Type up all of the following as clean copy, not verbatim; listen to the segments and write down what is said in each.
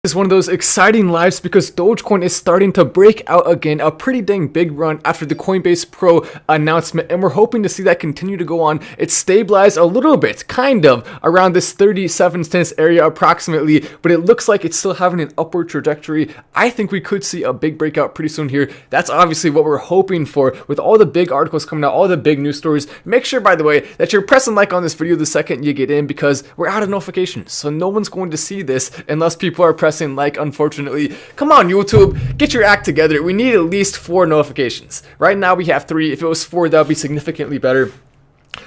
Is one of those exciting lives because Dogecoin is starting to break out again, a pretty dang big run after the Coinbase Pro announcement, and we're hoping to see that continue to go on. It's stabilized a little bit, kind of, around this 37 cents area approximately, but it looks like it's still having an upward trajectory. I think we could see a big breakout pretty soon here. That's obviously what we're hoping for with all the big articles coming out, all the big news stories. Make sure, by the way, that you're pressing like on this video the second you get in because we're out of notifications, so no one's going to see this unless people are pressing like, unfortunately. Come on, YouTube, get your act together. We need at least 4 notifications. Right now we have 3. If it was 4, that would be significantly better.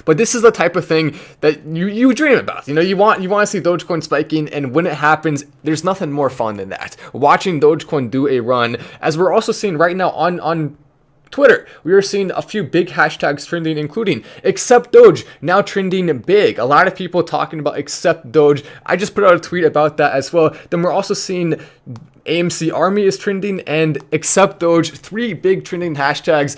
But this is the type of thing that you dream about. You know, you want to see Dogecoin spiking, and when it happens, there's nothing more fun than that. Watching Dogecoin do a run, as we're also seeing right now on Twitter, we are seeing a few big hashtags trending, including Accept Doge, now trending big. A lot of people talking about Accept Doge. I just put out a tweet about that as well. Then we're also seeing AMC Army is trending and Accept Doge, 3 big trending hashtags.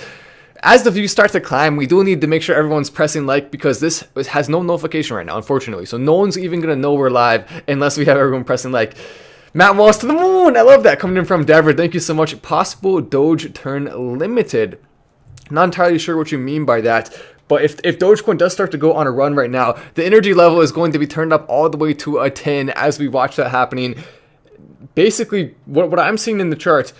As the views start to climb, we do need to make sure everyone's pressing like because this has no notification right now, unfortunately. So no one's even going to know we're live unless we have everyone pressing like. Matt Wallace to the moon. I love that. Coming in from Denver. Thank you so much. Possible Doge turn limited. Not entirely sure what you mean by that. But if Dogecoin does start to go on a run right now, the energy level is going to be turned up all the way to a 10 as we watch that happening. Basically, what I'm seeing in the chart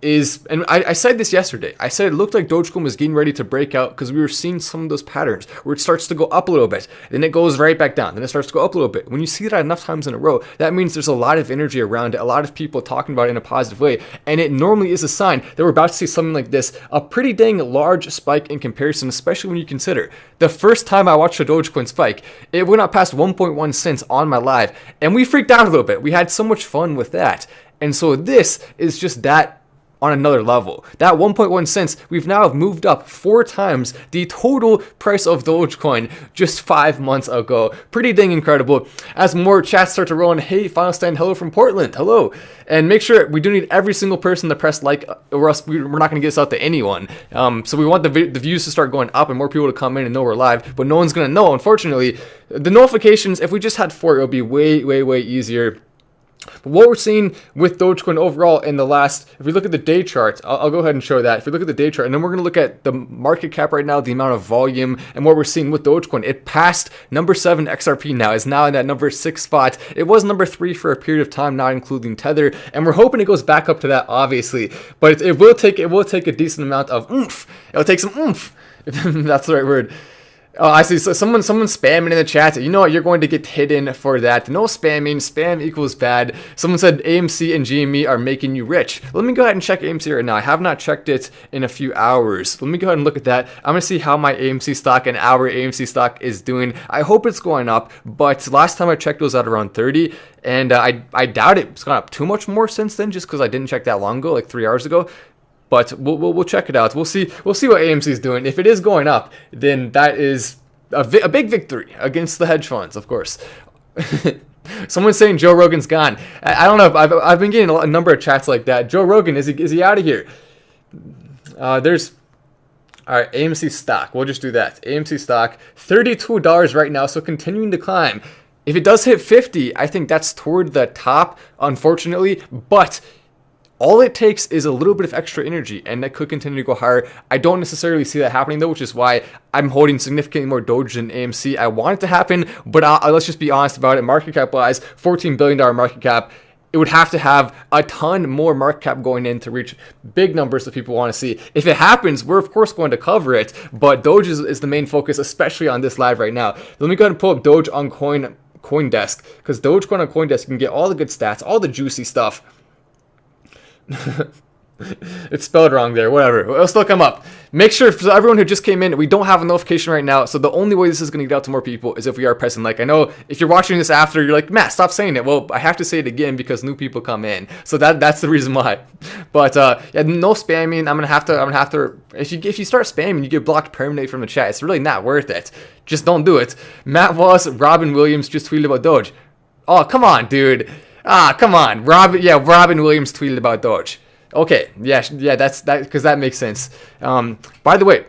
is, and I said this yesterday, I said it looked like Dogecoin was getting ready to break out because we were seeing some of those patterns where it starts to go up a little bit, then it goes right back down, then it starts to go up a little bit. When you see that enough times in a row, that means there's a lot of energy around it, a lot of people talking about it in a positive way, and it normally is a sign that we're about to see something like this, a pretty dang large spike in comparison, especially when you consider the first time I watched a Dogecoin spike, it went up past 1.1 cents on my live, and we freaked out a little bit. We had so much fun with that, and so this is just that on another level. That 1.1 cents, we've now moved up 4 times the total price of Dogecoin just 5 months ago. Pretty dang incredible. As more chats start to roll in, hey, Final Stand, hello from Portland, hello. And make sure we do need every single person to press like, or else we're not going to get this out to anyone. So we want the views to start going up and more people to come in and know we're live, but no one's going to know, unfortunately. The notifications, if we just had 4, it would be way easier. But what we're seeing with Dogecoin overall in the last, if we look at the day chart, I'll go ahead and show that. If we look at the day chart, and then we're going to look at the market cap right now, the amount of volume, and what we're seeing with Dogecoin. It passed number 7 XRP now, is now in that number 6 spot. It was number 3 for a period of time, not including Tether, and we're hoping it goes back up to that, obviously. But it will take a decent amount of oomph. It'll take some oomph, if that's the right word. Oh, I see. So someone's spamming in the chat. You know what? You're going to get hidden for that. No spamming. Spam equals bad. Someone said AMC and GME are making you rich. Let me go ahead and check AMC right now. I have not checked it in a few hours. Let me go ahead and look at that. I'm going to see how my AMC stock and our AMC stock is doing. I hope it's going up, but last time I checked it was at around 30, and I doubt it's gone up too much more since then just because I didn't check that long ago, like 3 hours ago. But we'll check it out. We'll see what AMC is doing. If it is going up, then that is a big victory against the hedge funds, of course. Someone's saying Joe Rogan's gone. I don't know. I've been getting a number of chats like that. Joe Rogan, is he out of here? All right, AMC stock. We'll just do that. AMC stock, $32 right now, so continuing to climb. If it does hit 50, I think that's toward the top, unfortunately, but all it takes is a little bit of extra energy, and that could continue to go higher. I don't necessarily see that happening, though, which is why I'm holding significantly more Doge than AMC. I want it to happen, but let's just be honest about it. Market cap-wise, $14 billion market cap. It would have to have a ton more market cap going in to reach big numbers that people want to see. If it happens, we're of course going to cover it, but Doge is the main focus, especially on this live right now. Let me go ahead and pull up Doge on CoinDesk, because Dogecoin on CoinDesk, you can get all the good stats, all the juicy stuff. It's spelled wrong there, whatever. It'll still come up. Make sure, for everyone who just came in, we don't have a notification right now, so the only way this is going to get out to more people is if we are pressing like. I know if you're watching this after, you're like, Matt, stop saying it. Well, I have to say it again because new people come in, so that's the reason why. But yeah, no spamming. I'm gonna have to. If you start spamming, you get blocked permanently from the chat. It's really not worth it. Just don't do it. Matt Wallace, Robin Williams just tweeted about Doge. Oh, come on, dude. Come on. Robin Williams tweeted about Doge. Okay, yeah, that's that, because that makes sense. By the way,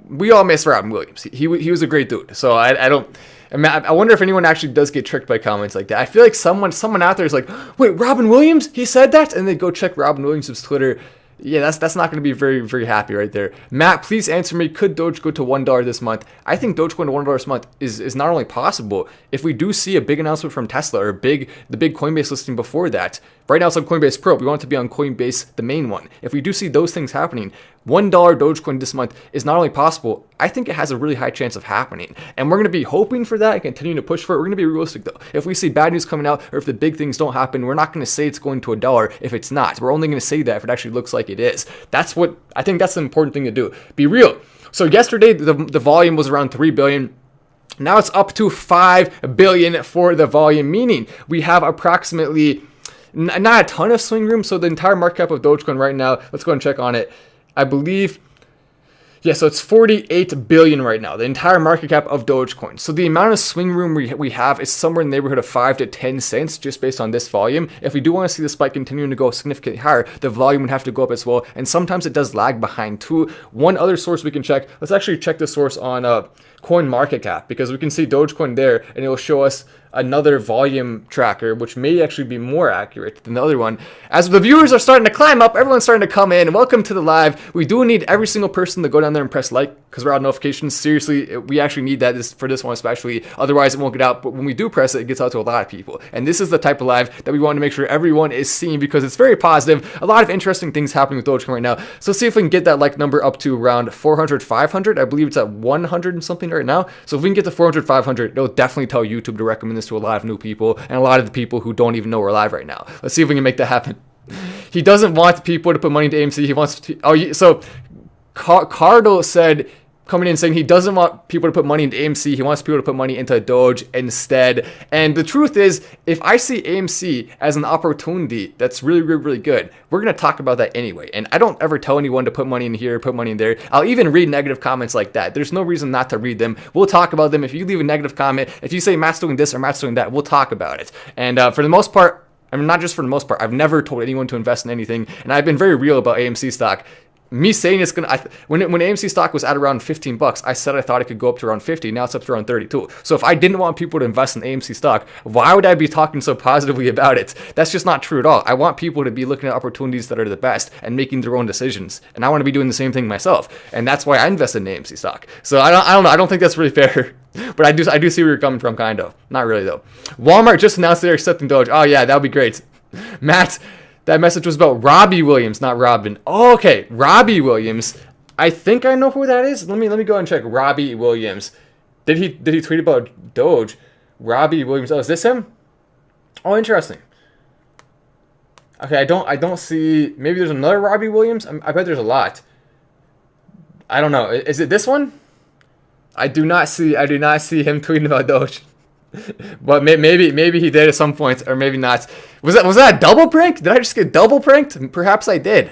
we all miss Robin Williams. He was a great dude. So I don't. I mean, I wonder if anyone actually does get tricked by comments like that. I feel like someone out there is like, wait, Robin Williams, he said that? And they go check Robin Williams' Twitter. Yeah, that's not going to be very, very happy right there. Matt, please answer me. Could Doge go to $1 this month? I think Dogecoin to $1 this month is not only possible if we do see a big announcement from Tesla or the big Coinbase listing before that. Right now it's on Coinbase Pro. We want it to be on Coinbase, the main one. If we do see those things happening, $1 Dogecoin this month is not only possible, I think it has a really high chance of happening. And we're going to be hoping for that and continuing to push for it. We're going to be realistic though. If we see bad news coming out or if the big things don't happen, we're not going to say it's going to $1 if it's not. We're only going to say that if it actually looks like it is. I think that's the important thing to do. Be real. So yesterday, the volume was around 3 billion. Now it's up to 5 billion for the volume, meaning we have approximately not a ton of swing room. So the entire market cap of Dogecoin right now, let's go and check on it. I believe, yeah, so it's 48 billion right now, the entire market cap of Dogecoin. So the amount of swing room we have is somewhere in the neighborhood of 5 to 10 cents just based on this volume. If we do want to see the spike continuing to go significantly higher, the volume would have to go up as well. And sometimes it does lag behind too. One other source we can check, let's actually check the source on Coin Market Cap, because we can see Dogecoin there and it will show us another volume tracker, which may actually be more accurate than the other one. As the viewers are starting to climb up, everyone's starting to come in. Welcome to the live. We do need every single person to go down there and press like, because we're out of notifications. Seriously, we actually need that for this one especially. Otherwise, it won't get out. But when we do press it, it gets out to a lot of people. And this is the type of live that we want to make sure everyone is seeing, because it's very positive. A lot of interesting things happening with Dogecoin right now. So see if we can get that like number up to around 400, 500. I believe it's at 100 and something right now. So if we can get to 400, 500, it'll definitely tell YouTube to recommend this to a lot of new people and a lot of the people who don't even know we're live right now. Let's see if we can make that happen. He doesn't want people to put money into AMC. He wants to, so Cardo said, coming in saying he doesn't want people to put money into AMC. He wants people to put money into Doge instead. And the truth is, if I see AMC as an opportunity that's really, really, really good, we're going to talk about that anyway. And I don't ever tell anyone to put money in here, put money in there. I'll even read negative comments like that. There's no reason not to read them. We'll talk about them. If you leave a negative comment, if you say Matt's doing this or Matt's doing that, we'll talk about it. And for the most part, I mean, not just for the most part, I've never told anyone to invest in anything. And I've been very real about AMC stock. Me saying it's gonna, when AMC stock was at around $15, I said I thought it could go up to around 50. Now it's up to around 32. So if I didn't want people to invest in AMC stock, why would I be talking so positively about it? That's just not true at all. I want people to be looking at opportunities that are the best and making their own decisions. And I want to be doing the same thing myself. And that's why I invest in AMC stock. So I don't know. I don't think that's really fair. But I do see where you're coming from, kind of. Not really though. Walmart just announced they're accepting Doge. Oh yeah, that would be great. Matt. That message was about Robbie Williams, not Robin. Oh, okay, Robbie Williams. I think I know who that is. Let me go and check. Robbie Williams. Did he tweet about Doge? Robbie Williams. Oh, is this him? Oh, interesting. Okay, I don't see. Maybe there's another Robbie Williams. I bet there's a lot. I don't know. Is it this one? I do not see him tweeting about Doge. But maybe he did at some point, or maybe not. Was that a double prank? Did I just get double pranked? Perhaps I did.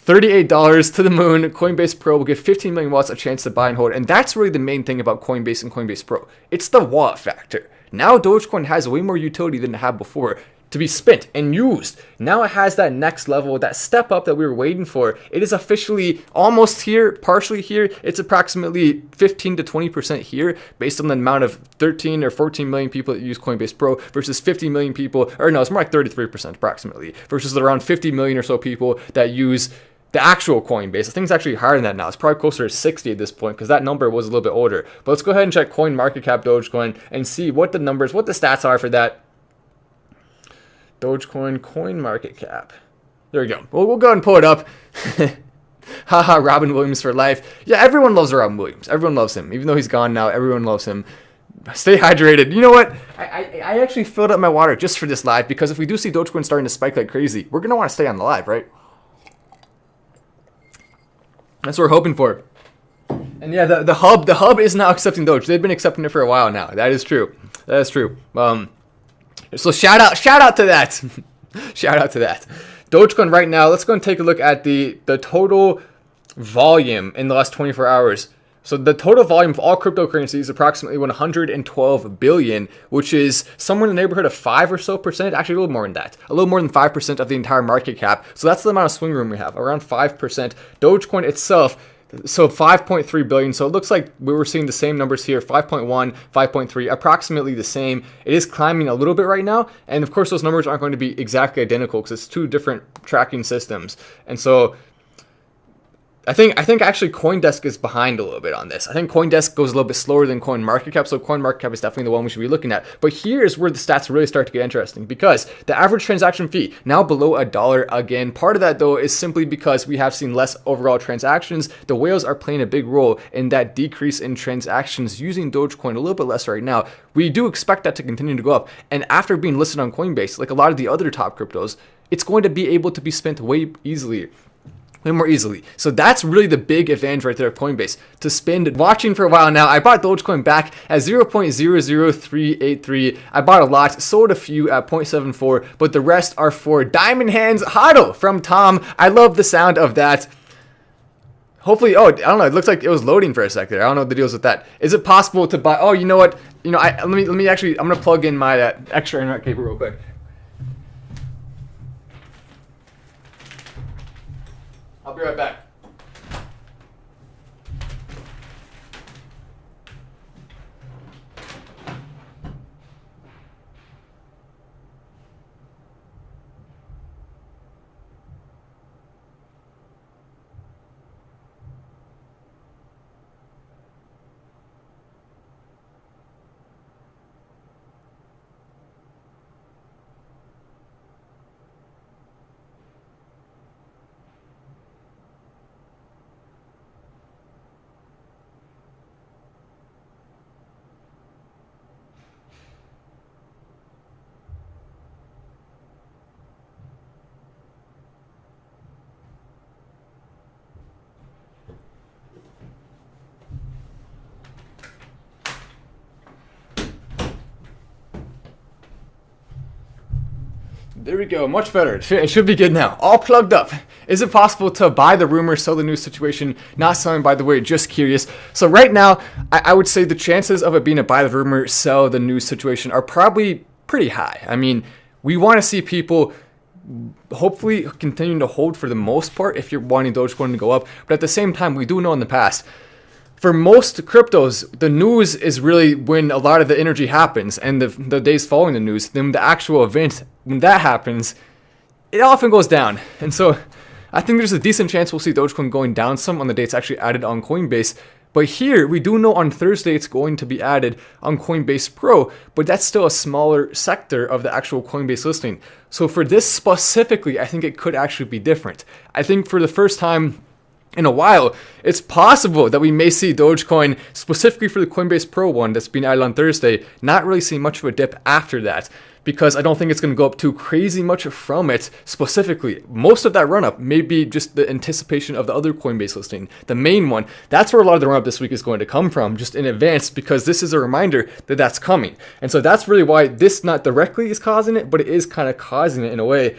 $38 to the moon. Coinbase Pro will give 15 million wallets a chance to buy and hold. And that's really the main thing about Coinbase and Coinbase Pro. It's the wallet factor. Now Dogecoin has way more utility than it had before to be spent and used. Now it has that next level, that step up that we were waiting for. It is officially almost here, partially here. It's approximately 15 to 20% here based on the amount of 13 or 14 million people that use Coinbase Pro versus 50 million people, or no, it's more like 33% approximately, versus around 50 million or so people that use the actual Coinbase. I think it's actually higher than that now. It's probably closer to 60 at this point because that number was a little bit older. But let's go ahead and check Coin Market Cap Dogecoin and see what the numbers, what the stats are for that. Dogecoin Coin Market Cap. There we go. We'll go ahead and pull it up. Haha, Robin Williams for life. Yeah, everyone loves Robin Williams. Everyone loves him. Even though he's gone now, everyone loves him. Stay hydrated. You know what? I actually filled up my water just for this live because if we do see Dogecoin starting to spike like crazy, we're going to want to stay on the live, right? That's what we're hoping for. And yeah, the hub is now accepting Doge. They've been accepting it for a while now. That is true. That is true. So shout out to that. Shout out to that. Dogecoin right now, let's go and take a look at the total volume in the last 24 hours. So the total volume of all cryptocurrencies is approximately 112 billion, which is somewhere in the neighborhood of 5 or so percent, actually a little more than that, a little more than 5% of the entire market cap. So that's the amount of swing room we have, around 5%. Dogecoin itself, So 5.3 billion. So it looks like we were seeing the same numbers here, 5.1, 5.3, approximately the same. It is climbing a little bit right now. And of course, those numbers aren't going to be exactly identical because it's two different tracking systems. And so I think actually CoinDesk is behind a little bit on this. I think CoinDesk goes a little bit slower than CoinMarketCap, so CoinMarketCap is definitely the one we should be looking at. But here's where the stats really start to get interesting, because the average transaction fee now below $1 again. Part of that though is simply because we have seen less overall transactions. The whales are playing a big role in that decrease in transactions using Dogecoin, a little bit less right now. We do expect that to continue to go up. And after being listed on Coinbase, like a lot of the other top cryptos, it's going to be able to be spent way more easily. So that's really the big advantage right there of Coinbase, to spend. Watching for a while now, I bought Dogecoin back at 0.00383. I bought a lot, sold a few at 0.74, but the rest are for Diamond Hands HODL from Tom. I love the sound of that. Hopefully, oh, I don't know, it looks like it was loading for a sec there. I don't know what the deal is with that. Is it possible to buy, oh, you know what? Let me actually, I'm going to plug in my extra internet cable real quick. I'll be right back. There we go, much better. It should be good now. All plugged up. Is it possible to buy the rumor, sell the news situation? Not selling, by the way, just curious. So right now, I would say the chances of it being a buy the rumor, sell the news situation are probably pretty high. I mean, we want to see people hopefully continuing to hold for the most part if you're wanting Dogecoin to go up. But at the same time, we do know in the past, for most cryptos, the news is really when a lot of the energy happens, and the days following the news, then the actual event, when that happens, it often goes down. And so I think there's a decent chance we'll see Dogecoin going down some on the day it's actually added on Coinbase. But here, we do know on Thursday it's going to be added on Coinbase Pro, but that's still a smaller sector of the actual Coinbase listing. So for this specifically, I think it could actually be different. I think for the first time in a while, it's possible that we may see Dogecoin, specifically for the Coinbase Pro one that's being added on Thursday, not really see much of a dip after that, because I don't think it's going to go up too crazy much from it specifically. Most of that run up may be just the anticipation of the other Coinbase listing, the main one. That's where a lot of the run up this week is going to come from, just in advance, because this is a reminder that that's coming. And so that's really why this not directly is causing it, but it is kind of causing it in a way.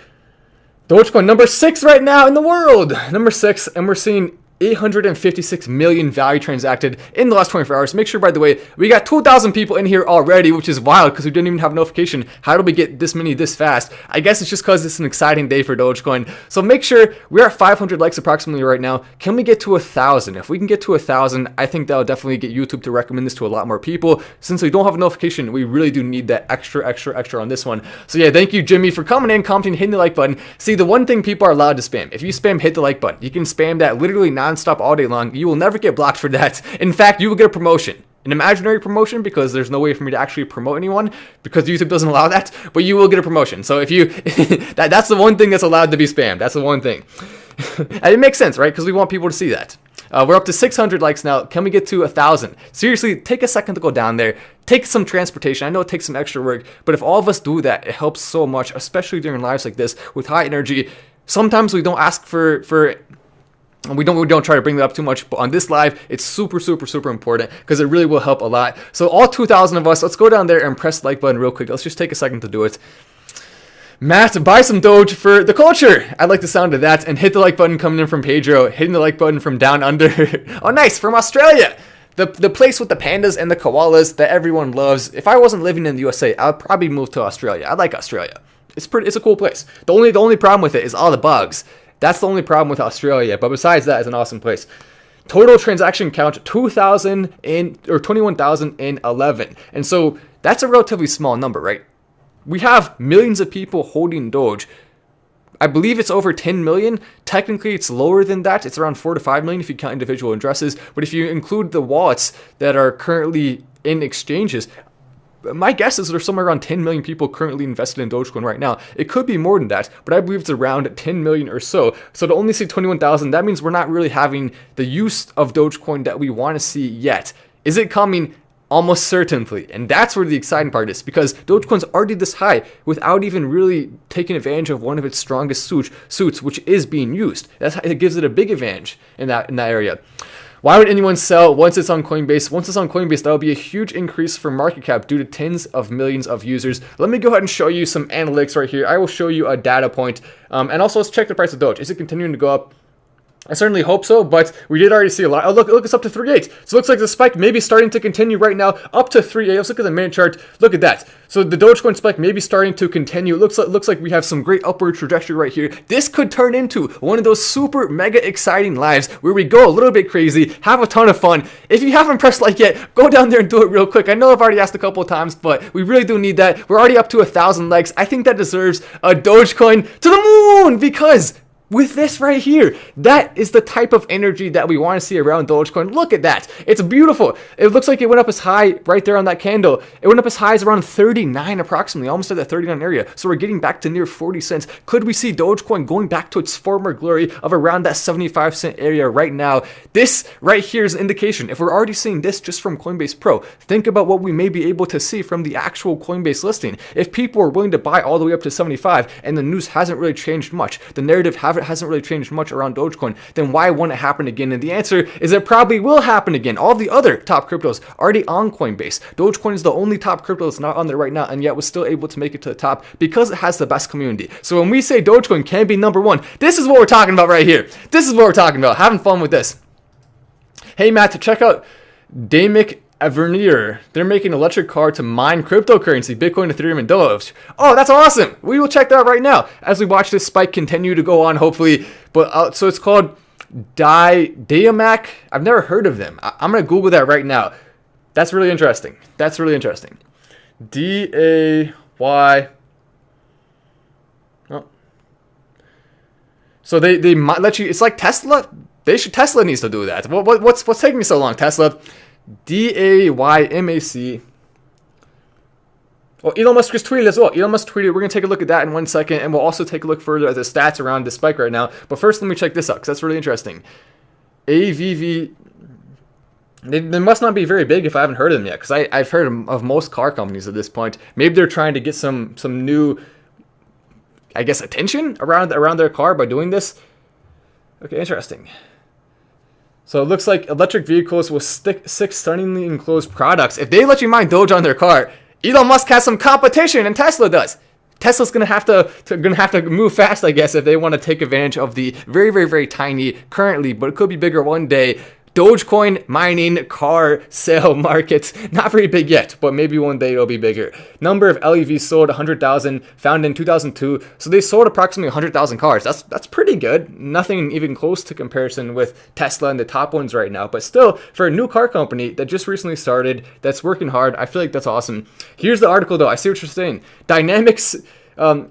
Dogecoin number 6 right now in the world, number 6, and we're seeing 856 million value transacted in the last 24 hours. Make sure, by the way, we got 2,000 people in here already, which is wild because we didn't even have a notification. How do we get this many this fast? I guess it's just because it's an exciting day for Dogecoin. So make sure we're at 500 likes approximately right now. Can we get to 1,000? If we can get to 1,000, I think that'll definitely get YouTube to recommend this to a lot more people. Since we don't have a notification, we really do need that extra on this one. So yeah, thank you, Jimmy, for coming in, commenting, hitting the like button. See, the one thing people are allowed to spam, if you spam hit the like button, you can spam that literally non-stop all day long. You will never get blocked for that. In fact, you will get a promotion, an imaginary promotion, because there's no way for me to actually promote anyone because YouTube doesn't allow that, but you will get a promotion. So if you that's the one thing that's allowed to be spammed. That's the one thing. And it makes sense, right? Because we want people to see that. We're up to 600 likes now. Can we get to 1,000? Seriously, take a second to go down there. Take some transportation. I know it takes some extra work, but if all of us do that, it helps so much, especially during lives like this with high energy. Sometimes we don't ask for we don't try to bring that up too much, but on this live, it's super important because it really will help a lot. So all 2,000 of us, let's go down there and press the like button real quick. Let's just take a second to do it. Matt, buy some Doge for the culture. I like the sound of that. And hit the like button coming in from Pedro. Hitting the like button from down under. Oh, nice, from Australia. The place with the pandas and the koalas that everyone loves. If I wasn't living in the USA, I would probably move to Australia. I like Australia. It's a cool place. The only problem with it is all the bugs. That's the only problem with Australia, but besides that, it's an awesome place. Total transaction count 2,000 in or 21,011. And so that's a relatively small number, right? We have millions of people holding Doge. I believe it's over 10 million. Technically, it's lower than that. It's around 4 to 5 million if you count individual addresses. But if you include the wallets that are currently in exchanges, my guess is there's somewhere around 10 million people currently invested in Dogecoin right now. It could be more than that, but I believe it's around 10 million or so. So to only see 21,000, that means we're not really having the use of Dogecoin that we want to see yet. Is it coming? Almost certainly. And that's where the exciting part is, because Dogecoin's already this high without even really taking advantage of one of its strongest suits, which is being used. It gives it a big advantage in that area. Why would anyone sell once it's on Coinbase? Once it's on Coinbase, that will be a huge increase for market cap due to tens of millions of users. Let me go ahead and show you some analytics right here. I will show you a data point. And also, let's check the price of Doge. Is it continuing to go up? I certainly hope so, but we did already see a lot. Oh, look, it's up to 3.8. So it looks like the spike may be starting to continue right now, up to 3.8. Let's look at the minute chart. Look at that. So the Dogecoin spike may be starting to continue. It looks like we have some great upward trajectory right here. This could turn into one of those super mega exciting lives where we go a little bit crazy, have a ton of fun. If you haven't pressed like yet, go down there and do it real quick. I know I've already asked a couple of times, but we really do need that. We're already up to 1,000 likes. I think that deserves a Dogecoin to the moon, because with this right here, that is the type of energy that we want to see around Dogecoin. Look at that. It's beautiful. It looks like it went up as high right there on that candle. It went up as high as around 39 approximately, almost at that 39 area. So we're getting back to near 40 cents. Could we see Dogecoin going back to its former glory of around that 75-cent area right now? This right here is an indication. If we're already seeing this just from Coinbase Pro, think about what we may be able to see from the actual Coinbase listing. If people are willing to buy all the way up to 75 and the news hasn't really changed much, the narrative hasn't really changed much around Dogecoin, then why won't it happen again? And the answer is it probably will happen again. All of the other top cryptos already on Coinbase. Dogecoin is the only top crypto that's not on there right now, and yet was still able to make it to the top because it has the best community. So when we say Dogecoin can be number one, this is what we're talking about right here. This is what we're talking about. Having fun with this. Hey Matt, check out Damic Avernier. They're making an electric car to mine cryptocurrency, Bitcoin, Ethereum, and Doge. Oh, that's awesome. We will check that out right now as we watch this spike continue to go on, hopefully. But so it's called Diamac. I've never heard of them. I'm going to Google that right now. That's really interesting. That's really interesting. D-A-Y. Oh. So they might let you, it's like Tesla. Tesla needs to do that. What's taking me so long, Tesla? D-A-Y-M-A-C. Well, Elon Musk just tweeted as well. Elon Musk tweeted. We're going to take a look at that in 1 second, and we'll also take a look further at the stats around the spike right now. But first, let me check this out, because that's really interesting. AVV. They must not be very big if I haven't heard of them yet, because I've heard of most car companies at this point. Maybe they're trying to get some new, I guess, attention around their car by doing this. Okay, interesting. So it looks like electric vehicles with 6 stunningly enclosed products. If they let you mine Doge on their car, Elon Musk has some competition, and Tesla does. Tesla's gonna have to move fast, I guess, if they want to take advantage of the very, very, very tiny currently, but it could be bigger one day, Dogecoin mining car sale markets. Not very big yet, but maybe one day it'll be bigger. Number of LEVs sold 100,000, founded in 2002. So they sold approximately 100,000 cars. That's pretty good. Nothing even close to comparison with Tesla and the top ones right now. But still, for a new car company that just recently started, that's working hard, I feel like that's awesome. Here's the article though. I see what you're saying. Dynamics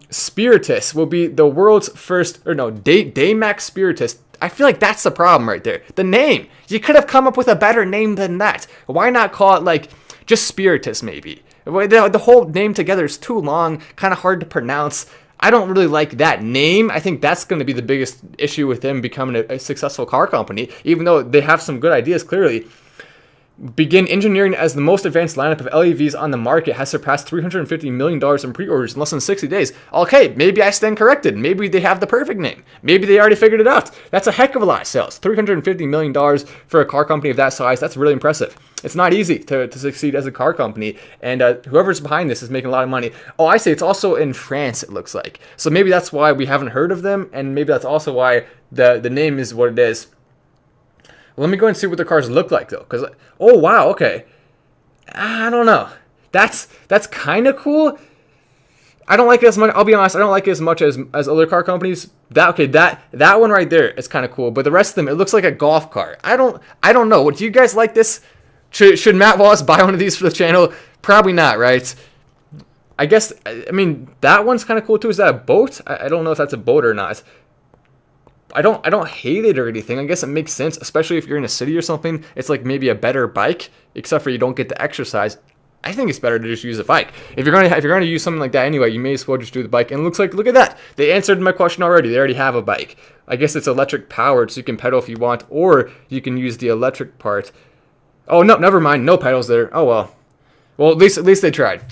Spiritus will be the world's first, Daymax Spiritus. I feel like that's the problem right there. The name. You could have come up with a better name than that. Why not call it like just Spiritus maybe? The whole name together is too long, kind of hard to pronounce. I don't really like that name. I think that's going to be the biggest issue with them becoming a successful car company, even though they have some good ideas clearly. Begin engineering as the most advanced lineup of LEVs on the market has surpassed $350 million in pre-orders in less than 60 days. Okay, maybe I stand corrected. Maybe they have the perfect name. Maybe they already figured it out. That's a heck of a lot of sales. $350 million for a car company of that size, that's really impressive. It's not easy to succeed as a car company, and whoever's behind this is making a lot of money. Oh, I see. It's also in France, it looks like. So maybe that's why we haven't heard of them, and maybe that's also why the name is what it is. Let me go and see what the cars look like, though. Because, oh, wow, okay. I don't know. That's kind of cool. I don't like it as much. I'll be honest. I don't like it as much as other car companies. That one right there is kind of cool. But the rest of them, it looks like a golf cart. I don't know. What do you guys like this? Should Matt Wallace buy one of these for the channel? Probably not, right? I guess. I mean, that one's kind of cool too. Is that a boat? I don't know if that's a boat or not. I don't hate it or anything. I guess it makes sense, especially if you're in a city or something. It's like maybe a better bike, except for you don't get to exercise. I think it's better to just use a bike. If you're gonna use something like that anyway, you may as well just do the bike. And it looks like, look at that. They answered my question already. They already have a bike. I guess it's electric powered, so you can pedal if you want, or you can use the electric part. Oh no, never mind. No pedals there. Oh well. Well, at least they tried.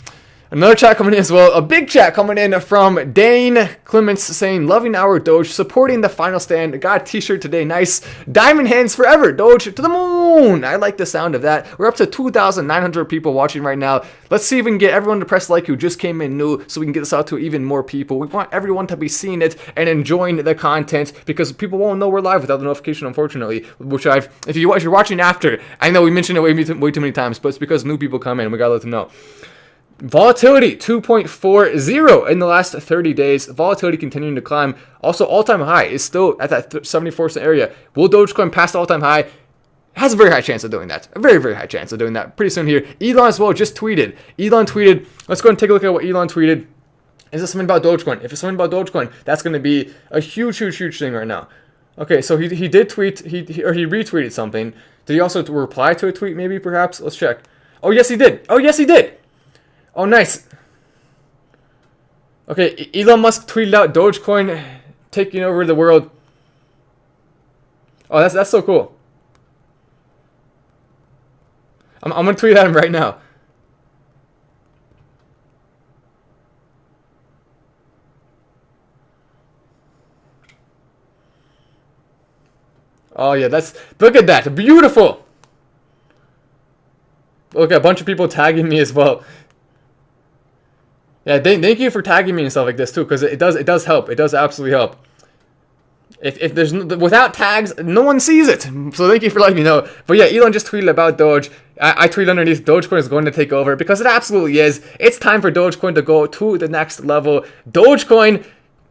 Another chat coming in as well. A big chat coming in from Dane Clements saying, loving our Doge, supporting the final stand. Got a t-shirt today. Nice. Diamond hands forever. Doge to the moon. I like the sound of that. We're up to 2,900 people watching right now. Let's see if we can get everyone to press like who just came in new so we can get this out to even more people. We want everyone to be seeing it and enjoying the content because people won't know we're live without the notification, unfortunately, which if you're watching after, I know we mentioned it way too many times, but it's because new people come in. We gotta let them know. Volatility 2.40 in the last 30 days. Volatility continuing to climb. Also, all-time high is still at that 74 cent area. Will Dogecoin pass the all-time high? Has a very high chance of doing that. A very, very high chance of doing that pretty soon here. Elon as well just tweeted. Elon tweeted. Let's go and take a look at what Elon tweeted. Is this something about Dogecoin? If it's something about Dogecoin, that's going to be a huge, huge, huge thing right now. Okay, so he did tweet. He retweeted something. Did he also reply to a tweet? Maybe, perhaps. Let's check. Oh yes, he did. Oh yes, he did. Oh, nice. Okay, Elon Musk tweeted out Dogecoin taking over the world. Oh, that's so cool. I'm gonna tweet at him right now. Oh yeah, look at that, beautiful. Look, a bunch of people tagging me as well. Yeah, thank you for tagging me and stuff like this too, because it does help. It does absolutely help. If there's without tags, no one sees it. So thank you for letting me know. But yeah, Elon just tweeted about Doge. I tweeted underneath, Dogecoin is going to take over because it absolutely is. It's time for Dogecoin to go to the next level. Dogecoin,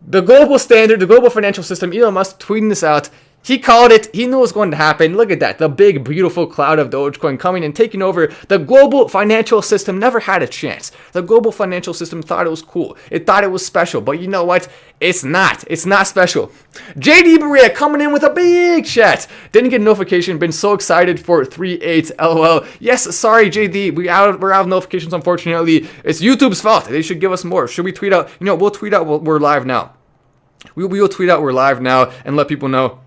the global standard, the global financial system. Elon Musk tweeting this out. He called it. He knew it was going to happen. Look at that. The big, beautiful cloud of Dogecoin coming and taking over. The global financial system never had a chance. The global financial system thought it was cool. It thought it was special. But you know what? It's not. It's not special. JD Berea coming in with a big chat. Didn't get a notification. Been so excited for 3.8. LOL. Yes, sorry, JD. We're out of notifications, unfortunately. It's YouTube's fault. They should give us more. Should we tweet out? You know, we'll tweet out we're live now. We will tweet out we're live now and let people know.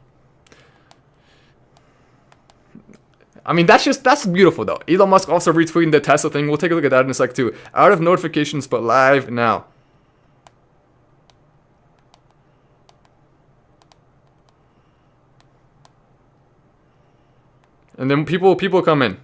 I mean, that's beautiful, though. Elon Musk also retweeting the Tesla thing. We'll take a look at that in a sec, too. Out of notifications, but live now. And then people come in.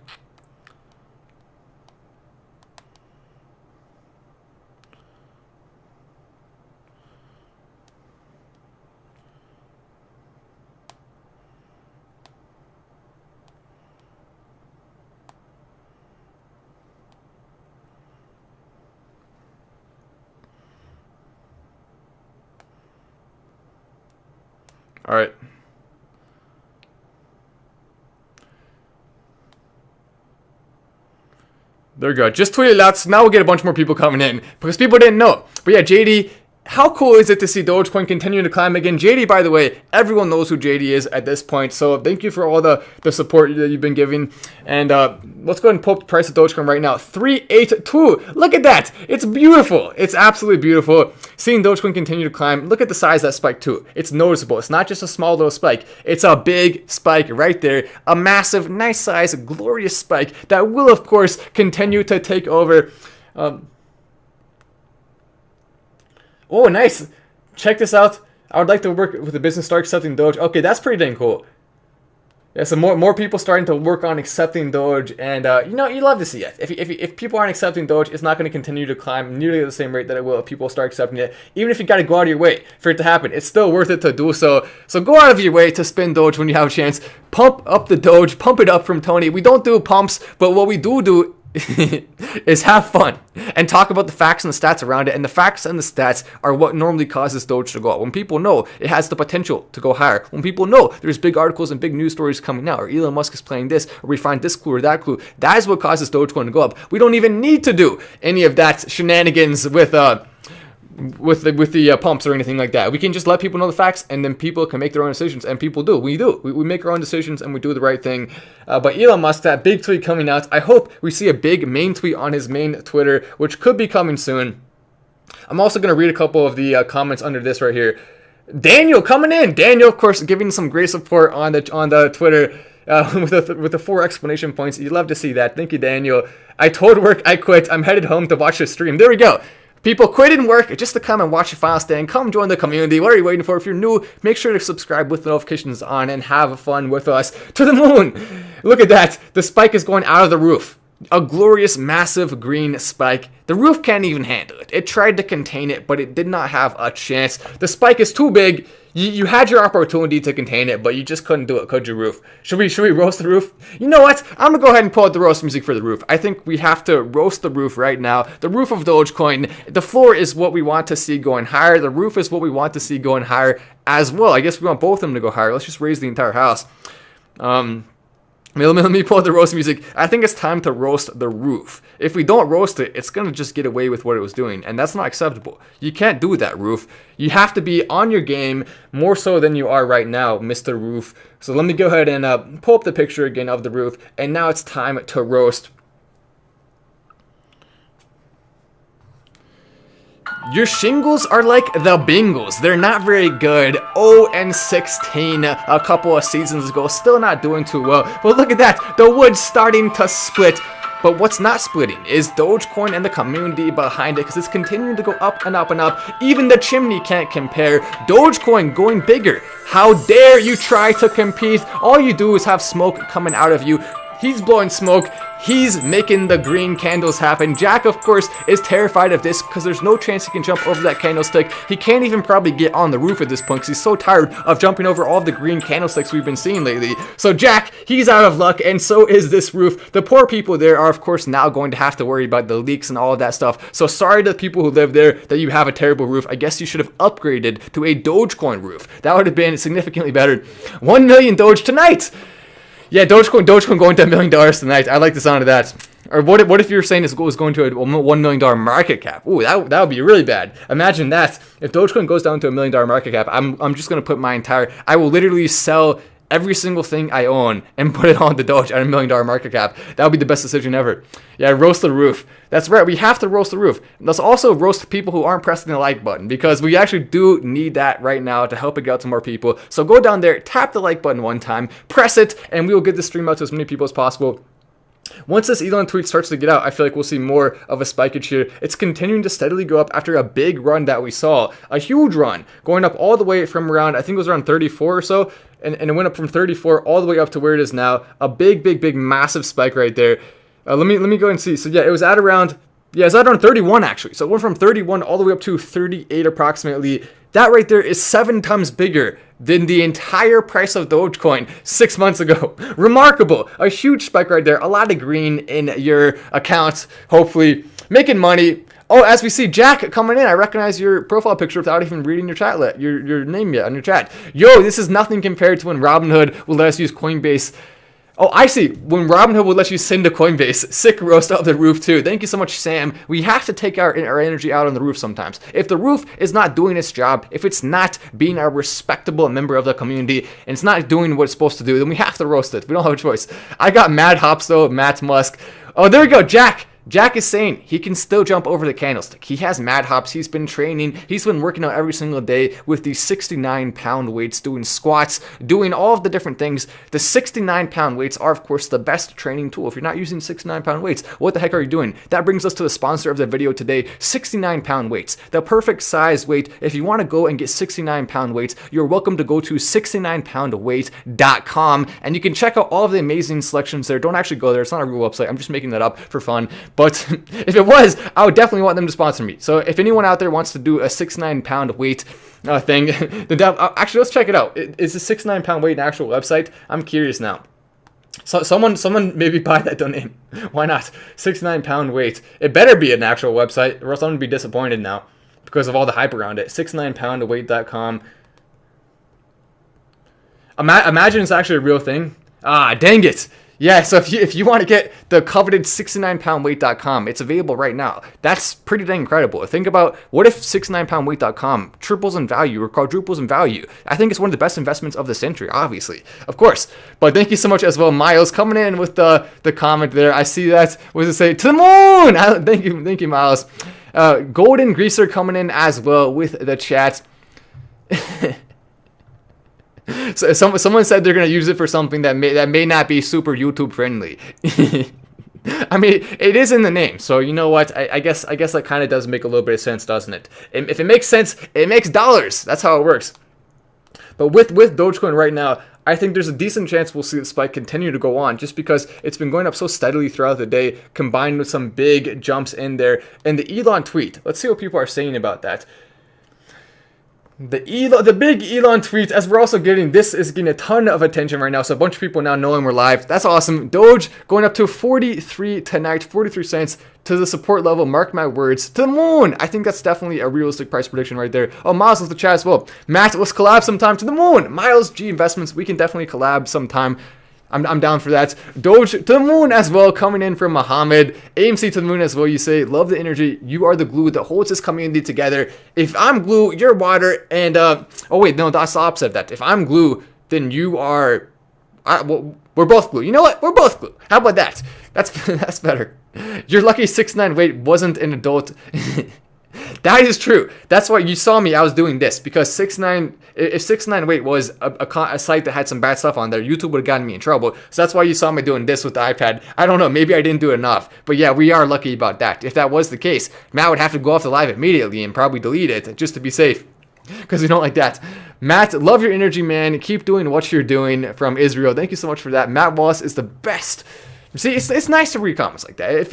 All right. There we go. Just tweeted out, so now we'll get a bunch more people coming in because people didn't know. But yeah, JD, how cool is it to see Dogecoin continuing to climb again? JD, by the way, everyone knows who JD is at this point. So thank you for all the support that you've been giving. And let's go ahead and pull up the price of Dogecoin right now. 382. Look at that. It's beautiful. It's absolutely beautiful. Seeing Dogecoin continue to climb. Look at the size of that spike too. It's noticeable. It's not just a small little spike. It's a big spike right there. A massive, nice size, glorious spike that will, of course, continue to take over. Oh, nice. Check this out. I would like to work with a business start accepting Doge. Okay, that's pretty dang cool. Yeah, so more people starting to work on accepting Doge, and you know, you love to see it. If people aren't accepting Doge, it's not going to continue to climb nearly at the same rate that it will if people start accepting it. Even if you got to go out of your way for it to happen, it's still worth it to do so. So go out of your way to spin Doge when you have a chance. Pump up the Doge, pump it up from Tony. We don't do pumps, but what we do is have fun and talk about the facts and the stats around it. And the facts and the stats are what normally causes Doge to go up. When people know it has the potential to go higher, when people know there's big articles and big news stories coming out, or Elon Musk is playing this, or we find this clue or that clue, that is what causes Dogecoin to go up. We don't even need to do any of that shenanigans with the pumps or anything like that. We can just let people know the facts, and then people can make their own decisions, and people do. We make our own decisions, and we do the right thing. But Elon Musk, that big tweet coming out, I hope we see a big main tweet on his main Twitter, which could be coming soon. I'm also going to read a couple of the comments under this right here. Daniel coming in. Daniel, of course, giving some great support on the Twitter with the 4 explanation points. You'd love to see that. Thank you, Daniel. I told work I quit. I'm headed home to watch the stream. There we go. People quitting work just to come and watch your final stand. Come join the community. What are you waiting for? If you're new, make sure to subscribe with the notifications on and have fun with us. To the moon. Look at that. The spike is going out of the roof. A glorious, massive green spike. The roof can't even handle it. It tried to contain it, but it did not have a chance. The spike is too big. You had your opportunity to contain it, but you just couldn't do it, could you, roof? Should we roast the roof? You know what? I'm going to go ahead and pull out the roast music for the roof. I think we have to roast the roof right now. The roof of Dogecoin. The floor is what we want to see going higher. The roof is what we want to see going higher as well. I guess we want both of them to go higher. Let's just raise the entire house. Let me pull out the roast music. I think it's time to roast the roof. If we don't roast it, it's going to just get away with what it was doing, and that's not acceptable. You can't do that, roof. You have to be on your game more so than you are right now, Mr. Roof. So let me go ahead and pull up the picture again of the roof, and now it's time to roast. Your shingles are like the Bengals. They're not very good. 0-16 a couple of seasons ago. Still not doing too well. But look at that. The wood's starting to split. But what's not splitting is Dogecoin and the community behind it, because it's continuing to go up and up and up. Even the chimney can't compare. Dogecoin going bigger. How dare you try to compete? All you do is have smoke coming out of you. He's blowing smoke. He's making the green candles happen. Jack, of course, is terrified of this because there's no chance he can jump over that candlestick. He can't even probably get on the roof at this point because he's so tired of jumping over all of the green candlesticks we've been seeing lately. So Jack, he's out of luck, and so is this roof. The poor people there are, of course, now going to have to worry about the leaks and all of that stuff. So sorry to the people who live there that you have a terrible roof. I guess you should have upgraded to a Dogecoin roof. That would have been significantly better. 1 million Doge tonight! Yeah, Dogecoin going to $1 million tonight. I like the sound of that. Or what if you were saying this was going to a $1 million market cap? Ooh, that would be really bad. Imagine that. If Dogecoin goes down to $1 million market cap, I'm just going to put I will literally sell every single thing I own and put it on the Doge at $1 million market cap. That would be the best decision ever. Yeah, roast the roof. That's right, we have to roast the roof. Let's also roast people who aren't pressing the like button, because we actually do need that right now to help it get out to more people. So go down there, tap the like button one time, press it, and we will get this stream out to as many people as possible. Once this Elon tweet starts to get out, I feel like we'll see more of a spikeage here. It's continuing to steadily go up after a big run that we saw. A huge run, going up all the way from around, I think it was around 34 or so, and it went up from 34 all the way up to where it is now. A big, massive spike right there. Let me go and see. So yeah, it was at around 31 actually. So it went from 31 all the way up to 38 approximately. That right there is 7 times bigger than the entire price of Dogecoin 6 months ago. Remarkable. A huge spike right there. A lot of green in your account. Hopefully making money. Oh, as we see Jack coming in, I recognize your profile picture without even reading your name yet on your chat. Yo, this is nothing compared to when Robinhood will let us use Coinbase. Oh, I see. When Robinhood will let you send to Coinbase. Sick roast up the roof, too. Thank you so much, Sam. We have to take our energy out on the roof sometimes. If the roof is not doing its job, if it's not being a respectable member of the community, and it's not doing what it's supposed to do, then we have to roast it. We don't have a choice. I got Mad Hops, though. Matt Musk. Oh, there we go. Jack. Jack is saying he can still jump over the candlestick. He has mad hops. He's been training. He's been working out every single day with these 69-pound weights, doing squats, doing all of the different things. The 69-pound weights are, of course, the best training tool. If you're not using 69-pound weights, what the heck are you doing? That brings us to the sponsor of the video today, 69-pound weights. The perfect size weight. If you want to go and get 69-pound weights, you're welcome to go to 69poundweight.com, and you can check out all of the amazing selections there. Don't actually go there. It's not a real website. I'm just making that up for fun. But if it was, I would definitely want them to sponsor me. So if anyone out there wants to do a 69-pound weight thing, actually, let's check it out. Is the 69-pound weight an actual website? I'm curious now. So someone maybe buy that domain. Why not? 69-pound weight. It better be an actual website, or else I'm gonna be disappointed now because of all the hype around it. 69poundweight.com. Imagine it's actually a real thing. Ah, dang it. Yeah, so if you want to get the coveted 69poundweight.com, it's available right now. That's pretty dang incredible. Think about what if 69poundweight.com triples in value or quadruples in value. I think it's one of the best investments of the century, obviously. Of course. But thank you so much as well, Miles, coming in with the comment there. I see that. What does it say? To the moon! Thank you, Miles. Golden Greaser coming in as well with the chat. So someone said they're gonna use it for something that may not be super YouTube friendly. I mean, it is in the name, so you know what? I guess that kind of does make a little bit of sense, doesn't it? If it makes sense, it makes dollars. That's how it works. But with Dogecoin right now, I think there's a decent chance we'll see the spike continue to go on, just because it's been going up so steadily throughout the day, combined with some big jumps in there. And the Elon tweet. Let's see what people are saying about that. The big Elon tweet, as we're also getting, this is getting a ton of attention right now, so a bunch of people now knowing we're live. That's awesome. Doge going up to 43 tonight, 43 cents to the support level, mark my words, to the moon. I think that's definitely a realistic price prediction right there. Oh, Miles with the chat as well. Matt, let's collab sometime to the moon. Miles G Investments, we can definitely collab sometime. I'm down for that. Doge to the moon as well, coming in from Muhammad. AMC to the moon as well, you say. Love the energy. You are the glue that holds this community together. If I'm glue, you're water. And, oh wait, no, that's the opposite of that. If I'm glue, then you are, well, we're both glue. You know what? We're both glue. How about that? That's better. Your lucky 6'9" weight wasn't an adult. That is true. That's why you saw me. I was doing this because 6'9". If 6'9" weight was a site that had some bad stuff on there, YouTube would have gotten me in trouble. So that's why you saw me doing this with the iPad. I don't know. Maybe I didn't do enough. But yeah, we are lucky about that. If that was the case, Matt would have to go off the live immediately and probably delete it just to be safe. Because we don't like that. Matt, love your energy, man. Keep doing what you're doing from Israel. Thank you so much for that. Matt Wallace is the best. See, it's nice to read comments like that. It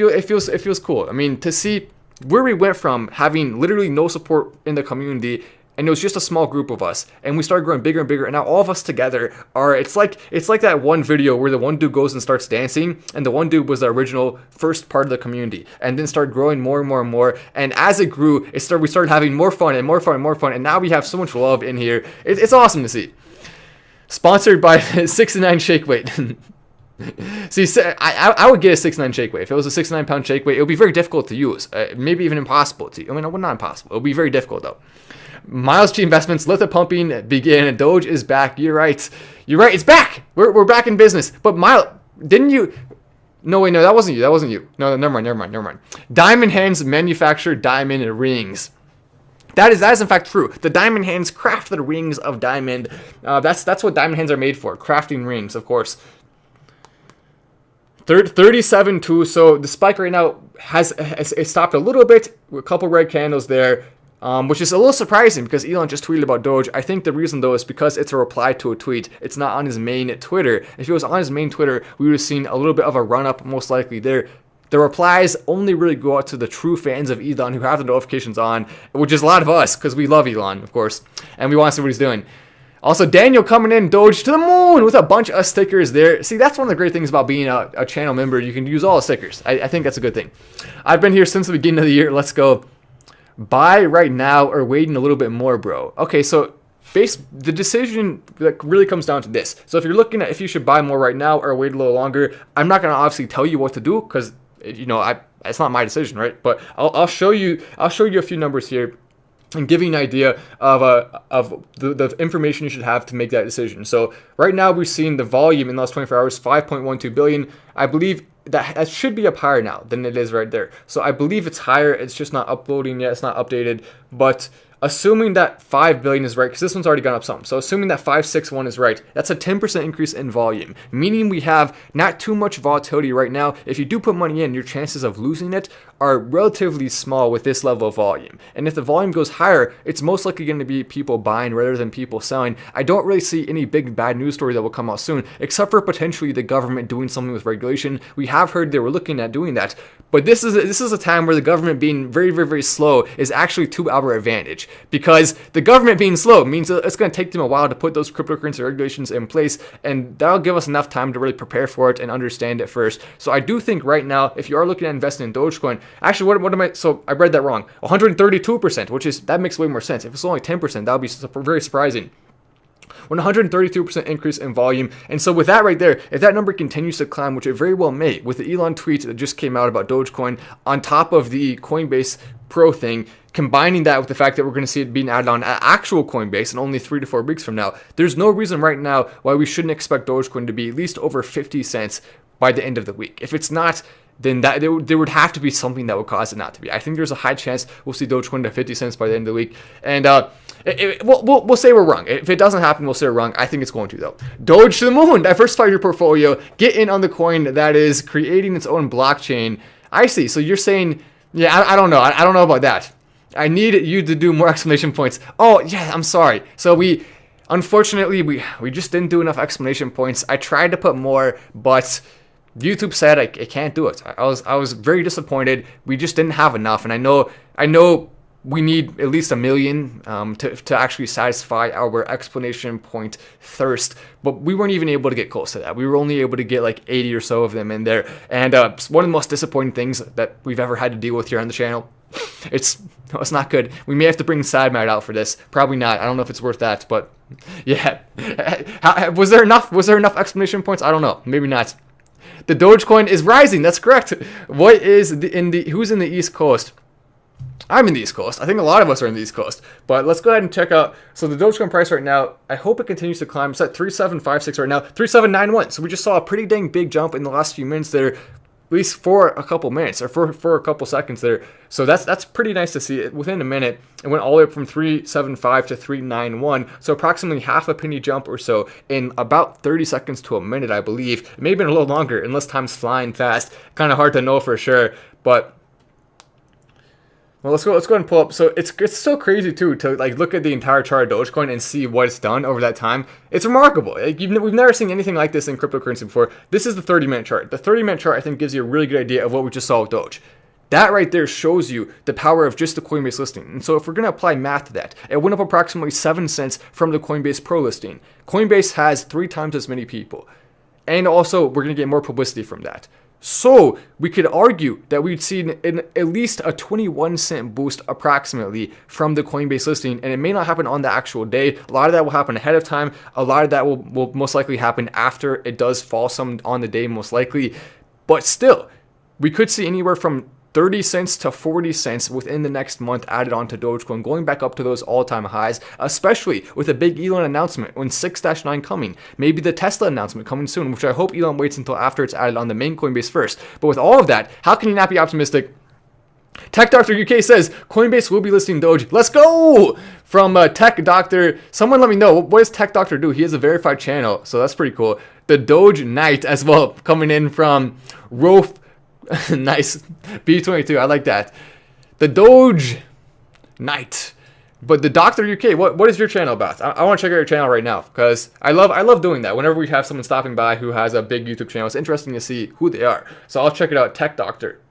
feels cool. I mean, to see where we went from having literally no support in the community, and it was just a small group of us, and we started growing bigger and bigger, and now all of us together are, it's like that one video where the one dude goes and starts dancing, and the one dude was the original first part of the community, and then started growing more and more and more, and as it grew, we started having more fun and more fun and more fun, and now we have so much love in here. It's awesome to see. Sponsored by 69 Shake Weight. See, I would get a 6'9" shake weight. If it was a 69-pound shake weight, it would be very difficult to use. Maybe even impossible to use. I mean, not impossible. It would be very difficult, though. Miles G Investments, let the pumping begin. Doge is back. You're right. You're right. It's back. We're back in business. But Miles, didn't you? No, wait, no, that wasn't you. No, never mind. Diamond Hands manufacture diamond rings. That is in fact true. The Diamond Hands craft the rings of diamond. That's what Diamond Hands are made for. Crafting rings, of course. 37.2. So the spike right now has stopped a little bit with a couple red candles there, which is a little surprising because Elon just tweeted about Doge. I think the reason though is because it's a reply to a tweet. It's not on his main Twitter. If it was on his main Twitter, we would have seen a little bit of a run up most likely there. The replies only really go out to the true fans of Elon who have the notifications on, which is a lot of us because we love Elon, of course, and we want to see what he's doing. Also, Daniel coming in, Doge to the moon with a bunch of stickers there. See, that's one of the great things about being a channel member. You can use all the stickers. I think that's a good thing. I've been here since the beginning of the year. Let's go. Buy right now or waiting a little bit more, bro. Okay, so the decision that really comes down to this. So if you're looking at if you should buy more right now or wait a little longer, I'm not going to obviously tell you what to do because, you know, it's not my decision, right? But I'll show you a few numbers here and give you an idea of the information you should have to make that decision. So right now we've seen the volume in the last 24 hours, 5.12 billion. I believe that should be up higher now than it is right there. So I believe it's higher. It's just not uploading yet. It's not updated. But assuming that 5 billion is right, because this one's already gone up some. So assuming that 561 is right, that's a 10% increase in volume, meaning we have not too much volatility right now. If you do put money in, your chances of losing it are relatively small with this level of volume. And if the volume goes higher, it's most likely going to be people buying rather than people selling. I don't really see any big bad news story that will come out soon, except for potentially the government doing something with regulation. We have heard they were looking at doing that. But this is a time where the government being very, very, very slow is actually to our advantage, because the government being slow means it's going to take them a while to put those cryptocurrency regulations in place, and that'll give us enough time to really prepare for it and understand it first. So I do think right now, if you are looking at investing in Dogecoin, actually, what am I? So I read that wrong. 132%, that makes way more sense. If it's only 10%, that would be very surprising. 132% increase in volume. And so with that right there, if that number continues to climb, which it very well may, with the Elon tweet that just came out about Dogecoin on top of the Coinbase Pro thing, combining that with the fact that we're going to see it being added on actual Coinbase in only 3 to 4 weeks from now, there's no reason right now why we shouldn't expect Dogecoin to be at least over 50 cents by the end of the week. If it's not, then there would have to be something that would cause it not to be. I think there's a high chance we'll see Dogecoin to 50 cents by the end of the week. And we'll say we're wrong. If it doesn't happen, we'll say we're wrong. I think it's going to, though. Doge to the moon. Diversify your portfolio. Get in on the coin that is creating its own blockchain. I see. So you're saying, yeah, I don't know. I don't know about that. I need you to do more exclamation points. Oh, yeah, I'm sorry. So unfortunately, we just didn't do enough exclamation points. I tried to put more, but YouTube said I can't do it. I was very disappointed. We just didn't have enough, and I know we need at least 1 million to actually satisfy our explanation point thirst, but we weren't even able to get close to that. We were only able to get like 80 or so of them in there, and one of the most disappointing things that we've ever had to deal with here on the channel. It's not good. We may have to bring SideMat out for this. Probably not. I don't know if it's worth that, but yeah. Was there enough exclamation points? I don't know. Maybe not. The Dogecoin is rising. That's correct. What is who's in the East Coast? I'm in the East Coast. I think a lot of us are in the East Coast. But let's go ahead and check out. So the Dogecoin price right now, I hope it continues to climb. It's at 3756 right now. 3791. So we just saw a pretty dang big jump in the last few minutes there. At least for a couple minutes, or for a couple seconds there. So that's pretty nice to see. It within a minute, it went all the way up from 375 to 391. So approximately half a penny jump or so in about 30 seconds to a minute, I believe. It may have been a little longer, unless time's flying fast. Kind of hard to know for sure, but. Well, let's go ahead and pull up. So it's so crazy too to like look at the entire chart of Dogecoin and see what it's done over that time. It's remarkable. Like, we've never seen anything like this in cryptocurrency before. This is the 30-minute chart. The 30-minute chart I think gives you a really good idea of what we just saw with Doge. That right there shows you the power of just the Coinbase listing. And so if we're going to apply math to that, it went up approximately 7 cents from the Coinbase Pro listing. Coinbase has 3 times as many people. And also, we're going to get more publicity from that. So we could argue that we'd seen at least a 21-cent boost approximately from the Coinbase listing, and it may not happen on the actual day. A lot of that will happen ahead of time. A lot of that will most likely happen after it does fall some on the day, most likely. But still, we could see anywhere from 30 cents to 40 cents within the next month added onto Dogecoin, going back up to those all-time highs, especially with a big Elon announcement when 6-9 coming. Maybe the Tesla announcement coming soon, which I hope Elon waits until after it's added on the main Coinbase first. But with all of that, how can you not be optimistic? Tech Doctor UK says Coinbase will be listing Doge. Let's go! From Tech Doctor, someone let me know, what does Tech Doctor do? He has a verified channel, so that's pretty cool. The Doge Knight as well, coming in from Rof. Nice. B22, I like that. The Doge Knight. But the Dr. UK, what is your channel about? I want to check out your channel right now, because I love doing that. Whenever we have someone stopping by who has a big YouTube channel, it's interesting to see who they are. So I'll check it out. Tech Doctor.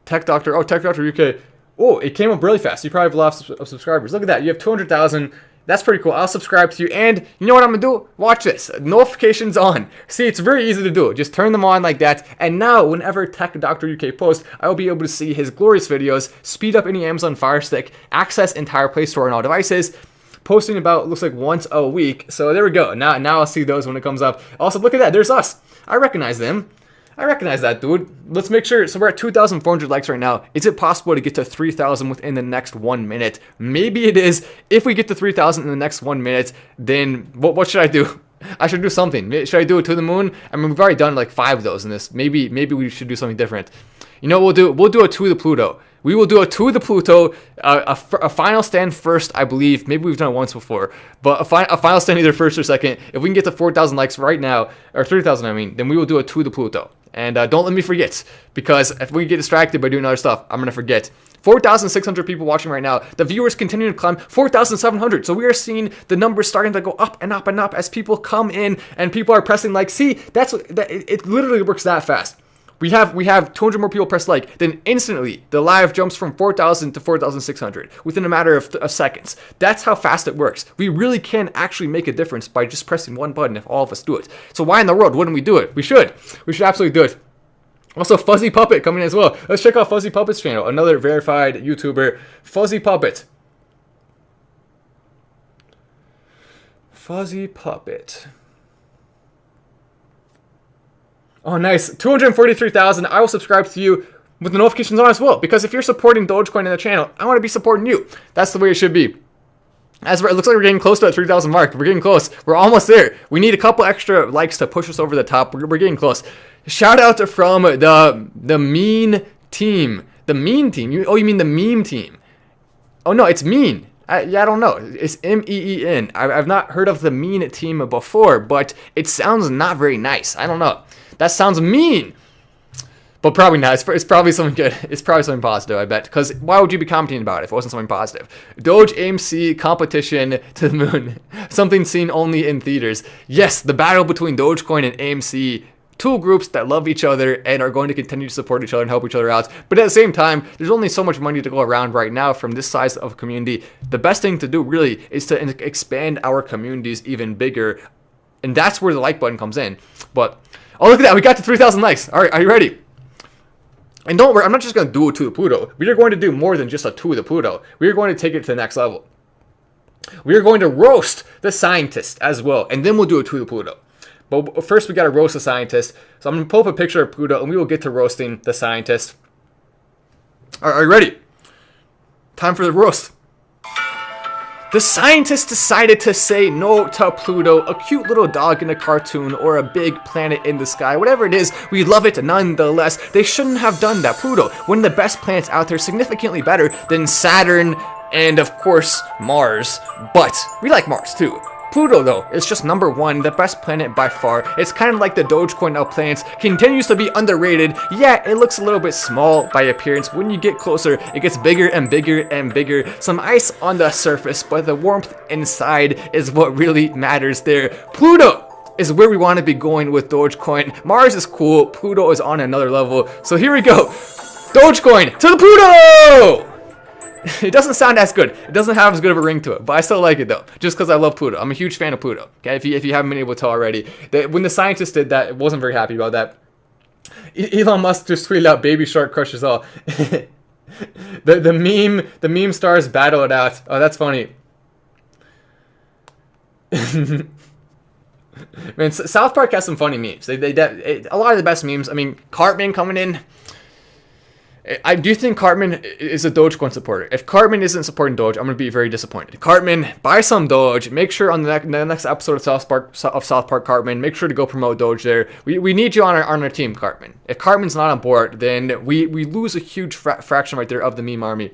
Tech Doctor. Oh, Tech Doctor UK. Oh, it came up really fast. You probably have lots of subscribers. Look at that. You have 200,000. That's pretty cool. I'll subscribe to you. And you know what I'm going to do? Watch this. Notifications on. See, it's very easy to do. Just turn them on like that. And now, whenever Tech Doctor UK posts, I will be able to see his glorious videos, speed up any Amazon Fire Stick, access entire Play Store on all devices, posting about, looks like once a week. So there we go. Now I'll see those when it comes up. Also, look at that. There's us. I recognize them. I recognize that, dude. Let's make sure. So we're at 2,400 likes right now. Is it possible to get to 3,000 within the next 1 minute? Maybe it is. If we get to 3,000 in the next 1 minute, then what should I do? I should do something. Should I do it to the moon? I mean, we've already done like 5 of those in this. Maybe we should do something different. You know what we'll do? We'll do a to the Pluto. We will do a to the Pluto, a final stand first, I believe. Maybe we've done it once before, but a final stand either first or second. If we can get to 4,000 likes right now, or 3,000, I mean, then we will do a to the Pluto. And don't let me forget, because if we get distracted by doing other stuff, I'm gonna forget. 4,600 people watching right now. The viewers continue to climb. 4,700. So we are seeing the numbers starting to go up and up and up as people come in and people are pressing like. See, it literally works that fast. We have 200 more people press like, then instantly the live jumps from 4,000 to 4,600 within a matter of seconds. That's how fast it works. We really can actually make a difference by just pressing one button if all of us do it. So why in the world wouldn't we do it? We should. We should absolutely do it. Also, Fuzzy Puppet coming in as well. Let's check out Fuzzy Puppet's channel. Another verified YouTuber. Fuzzy Puppet. Fuzzy Puppet. Oh, nice. 243,000. I will subscribe to you with the notifications on as well. Because if you're supporting Dogecoin in the channel, I want to be supporting you. That's the way it should be. It looks like we're getting close to that 3,000 mark. We're getting close. We're almost there. We need a couple extra likes to push us over the top. We're getting close. Shout out from the mean team. The mean team? You mean the meme team? Oh, no, it's mean. I don't know. It's MEEN. I've not heard of the mean team before, but it sounds not very nice. I don't know. That sounds mean. But probably not. It's probably something good. It's probably something positive, I bet. Because why would you be commenting about it if it wasn't something positive? Doge AMC competition to the moon. Something seen only in theaters. Yes, the battle between Dogecoin and AMC. Two groups that love each other and are going to continue to support each other and help each other out. But at the same time, there's only so much money to go around right now from this size of a community. The best thing to do really is to expand our communities even bigger. And that's where the like button comes in. But, oh, look at that. We got to 3,000 likes. All right, are you ready? And don't worry, I'm not just going to do a to the Pluto. We are going to do more than just a to the Pluto. We are going to take it to the next level. We are going to roast the scientist as well. And then we'll do a to the Pluto. But first, we got to roast the scientist. So I'm going to pull up a picture of Pluto, and we will get to roasting the scientist. Are you ready? Time for the roast. The scientist decided to say no to Pluto, a cute little dog in a cartoon, or a big planet in the sky. Whatever it is, we love it nonetheless. They shouldn't have done that. Pluto, one of the best planets out there, significantly better than Saturn and, of course, Mars. But we like Mars, too. Pluto, though, is just number one, the best planet by far. It's kind of like the Dogecoin of planets, continues to be underrated. Yeah, it looks a little bit small by appearance. When you get closer, it gets bigger and bigger and bigger. Some ice on the surface, but the warmth inside is what really matters there. Pluto is where we want to be going with Dogecoin. Mars is cool, Pluto is on another level. So here we go. Dogecoin to the Pluto! It doesn't sound as good. It doesn't have as good of a ring to it, but I still like it though, just because I love Pluto. I'm a huge fan of Pluto. Okay, if you haven't been able to tell already, when the scientist did that, I wasn't very happy about that. Elon Musk just tweeted out, "Baby Shark crushes all." the meme stars battle it out. Oh, that's funny. Man, South Park has some funny memes. A lot of the best memes. I mean, Cartman coming in. I do think Cartman is a Dogecoin supporter. If Cartman isn't supporting Doge, I'm going to be very disappointed. Cartman, buy some Doge. Make sure on the next episode of South Park, Cartman, make sure to go promote Doge there. We need you on our team, Cartman. If Cartman's not on board, then we lose a huge fraction right there of the meme army.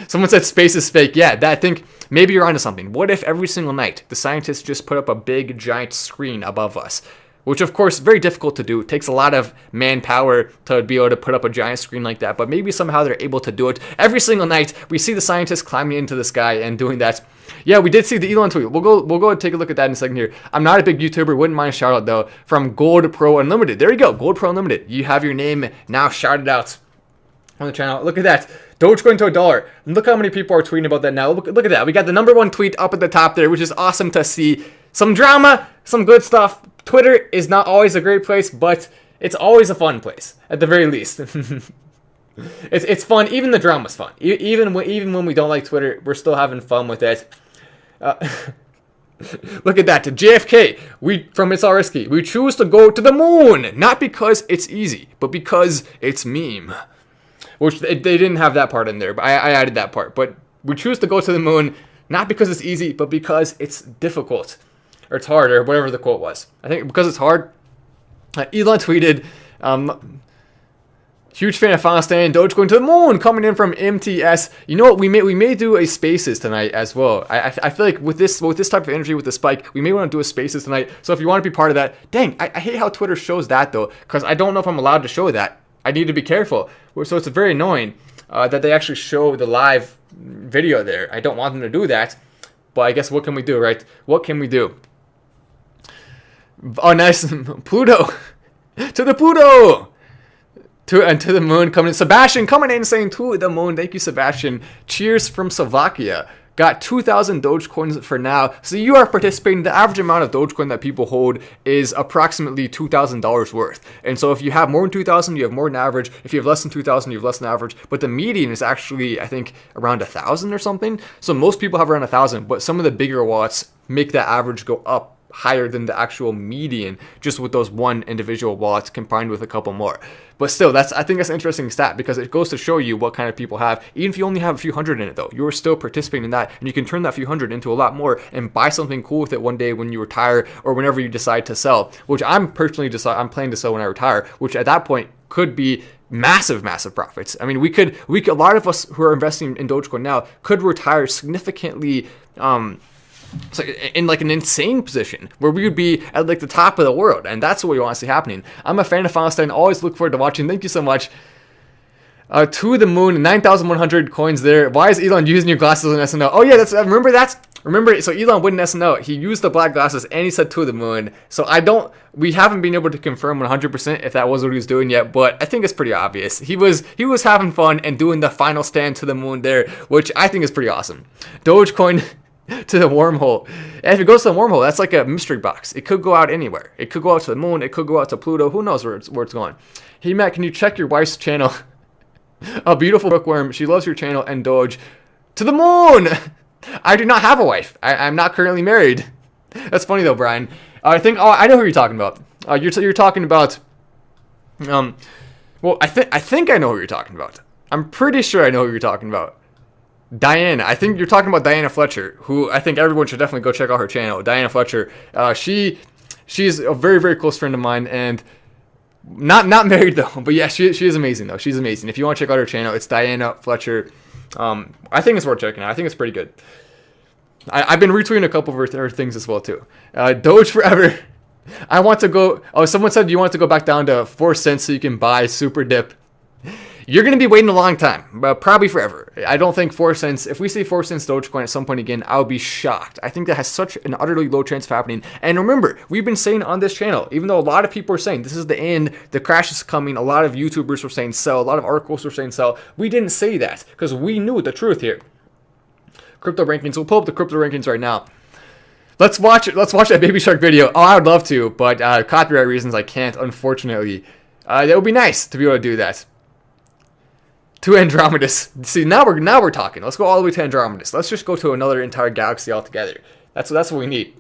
Someone said space is fake. Yeah, I think maybe you're onto something. What if every single night the scientists just put up a big, giant screen above us? Which, of course, is very difficult to do. It takes a lot of manpower to be able to put up a giant screen like that. But maybe somehow they're able to do it. Every single night, we see the scientists climbing into the sky and doing that. Yeah, we did see the Elon tweet. We'll go and take a look at that in a second here. I'm not a big YouTuber. Wouldn't mind a shout out, though, from Gold Pro Unlimited. There you go. Gold Pro Unlimited. You have your name now shouted out on the channel. Look at that. Dogecoin to $1. Look how many people are tweeting about that now. Look at that. We got the #1 tweet up at the top there, which is awesome to see. Some drama, some good stuff. Twitter is not always a great place, but it's always a fun place, at the very least. It's fun. Even the drama's fun. Even when we don't like Twitter, we're still having fun with it. Look at that. To JFK, from It's All Risky, we choose to go to the moon, not because it's easy, but because it's meme. Which they didn't have that part in there, but I added that part. But we choose to go to the moon, not because it's easy, but because it's difficult. Or it's hard, or whatever the quote was. I think because it's hard. Elon tweeted, Huge fan of Final Stand. Dogecoin to the moon coming in from MTS. You know what? We may do a Spaces tonight as well. I feel like with this type of energy with the spike, we may want to do a Spaces tonight. So if you want to be part of that, dang, I hate how Twitter shows that though, because I don't know if I'm allowed to show that. I need to be careful. So it's very annoying that they actually show the live video there. I don't want them to do that, but I guess what can we do, right? What can we do? Oh, nice. Pluto. To the Pluto. To the moon coming in. Sebastian coming in saying to the moon. Thank you, Sebastian. Cheers from Slovakia. Got 2,000 Dogecoins for now. So you are participating. The average amount of Dogecoin that people hold is approximately $2,000 worth. And so if you have more than 2,000, you have more than average. If you have less than 2,000, you have less than average. But the median is actually, I think, around 1,000 or something. So most people have around 1,000, but some of the bigger wallets make that average go up higher than the actual median, just with those one individual wallets combined with a couple more. But still, I think that's an interesting stat, because it goes to show you what kind of people have. Even if you only have a few hundred in it though, you're still participating in that, and you can turn that few hundred into a lot more and buy something cool with it one day when you retire or whenever you decide to sell, which I'm planning to sell when I retire, which at that point could be massive profits. I mean, we could a lot of us who are investing in Dogecoin now could retire significantly so in like an insane position where we would be at like the top of the world, and that's what we want to see happening. I'm a fan of Final Stand. Always look forward to watching. Thank you so much. To the moon, 9,100 coins there. Why is Elon using your glasses on SNL? Oh yeah, remember. So Elon wouldn't SNL. He used the black glasses and he said to the moon. So we haven't been able to confirm 100% if that was what he was doing yet, but I think it's pretty obvious. He was having fun and doing the Final Stand to the moon there, which I think is pretty awesome. Dogecoin to the wormhole. And if it goes to the wormhole, that's like a mystery box. It could go out anywhere. It could go out to the moon. It could go out to Pluto. Who knows where it's going? Hey Matt, can you check your wife's channel? A beautiful bookworm. She loves your channel and Doge. To the moon! I do not have a wife. I'm not currently married. That's funny though, Brian. I know who you're talking about. You're talking about. Well, I think I know who you're talking about. I'm pretty sure I know who you're talking about. Diana, I think you're talking about Diana Fletcher, who I think everyone should definitely go check out her channel. Diana Fletcher, she's a very, very close friend of mine, and not married though, but yeah, she is amazing though. She's amazing. If you want to check out her channel, it's Diana Fletcher. I think it's worth checking out. I think it's pretty good. I've been retweeting a couple of her things as well too. Doge forever. I want to go. Oh, someone said you want to go back down to 4 cents so you can buy super dip. You're going to be waiting a long time, but probably forever. I don't think 4 cents, if we see 4 cents Dogecoin at some point again, I'll be shocked. I think that has such an utterly low chance of happening. And remember, we've been saying on this channel, even though a lot of people are saying this is the end, the crash is coming, a lot of YouTubers were saying sell, a lot of articles were saying sell. We didn't say that because we knew the truth here. Crypto rankings, we'll pull up the crypto rankings right now. Let's watch that Baby Shark video. Oh, I would love to, but copyright reasons I can't, unfortunately. That would be nice to be able to do that. To Andromedus. See, now we're talking. Let's go all the way to Andromedus. Let's just go to another entire galaxy altogether. That's what we need.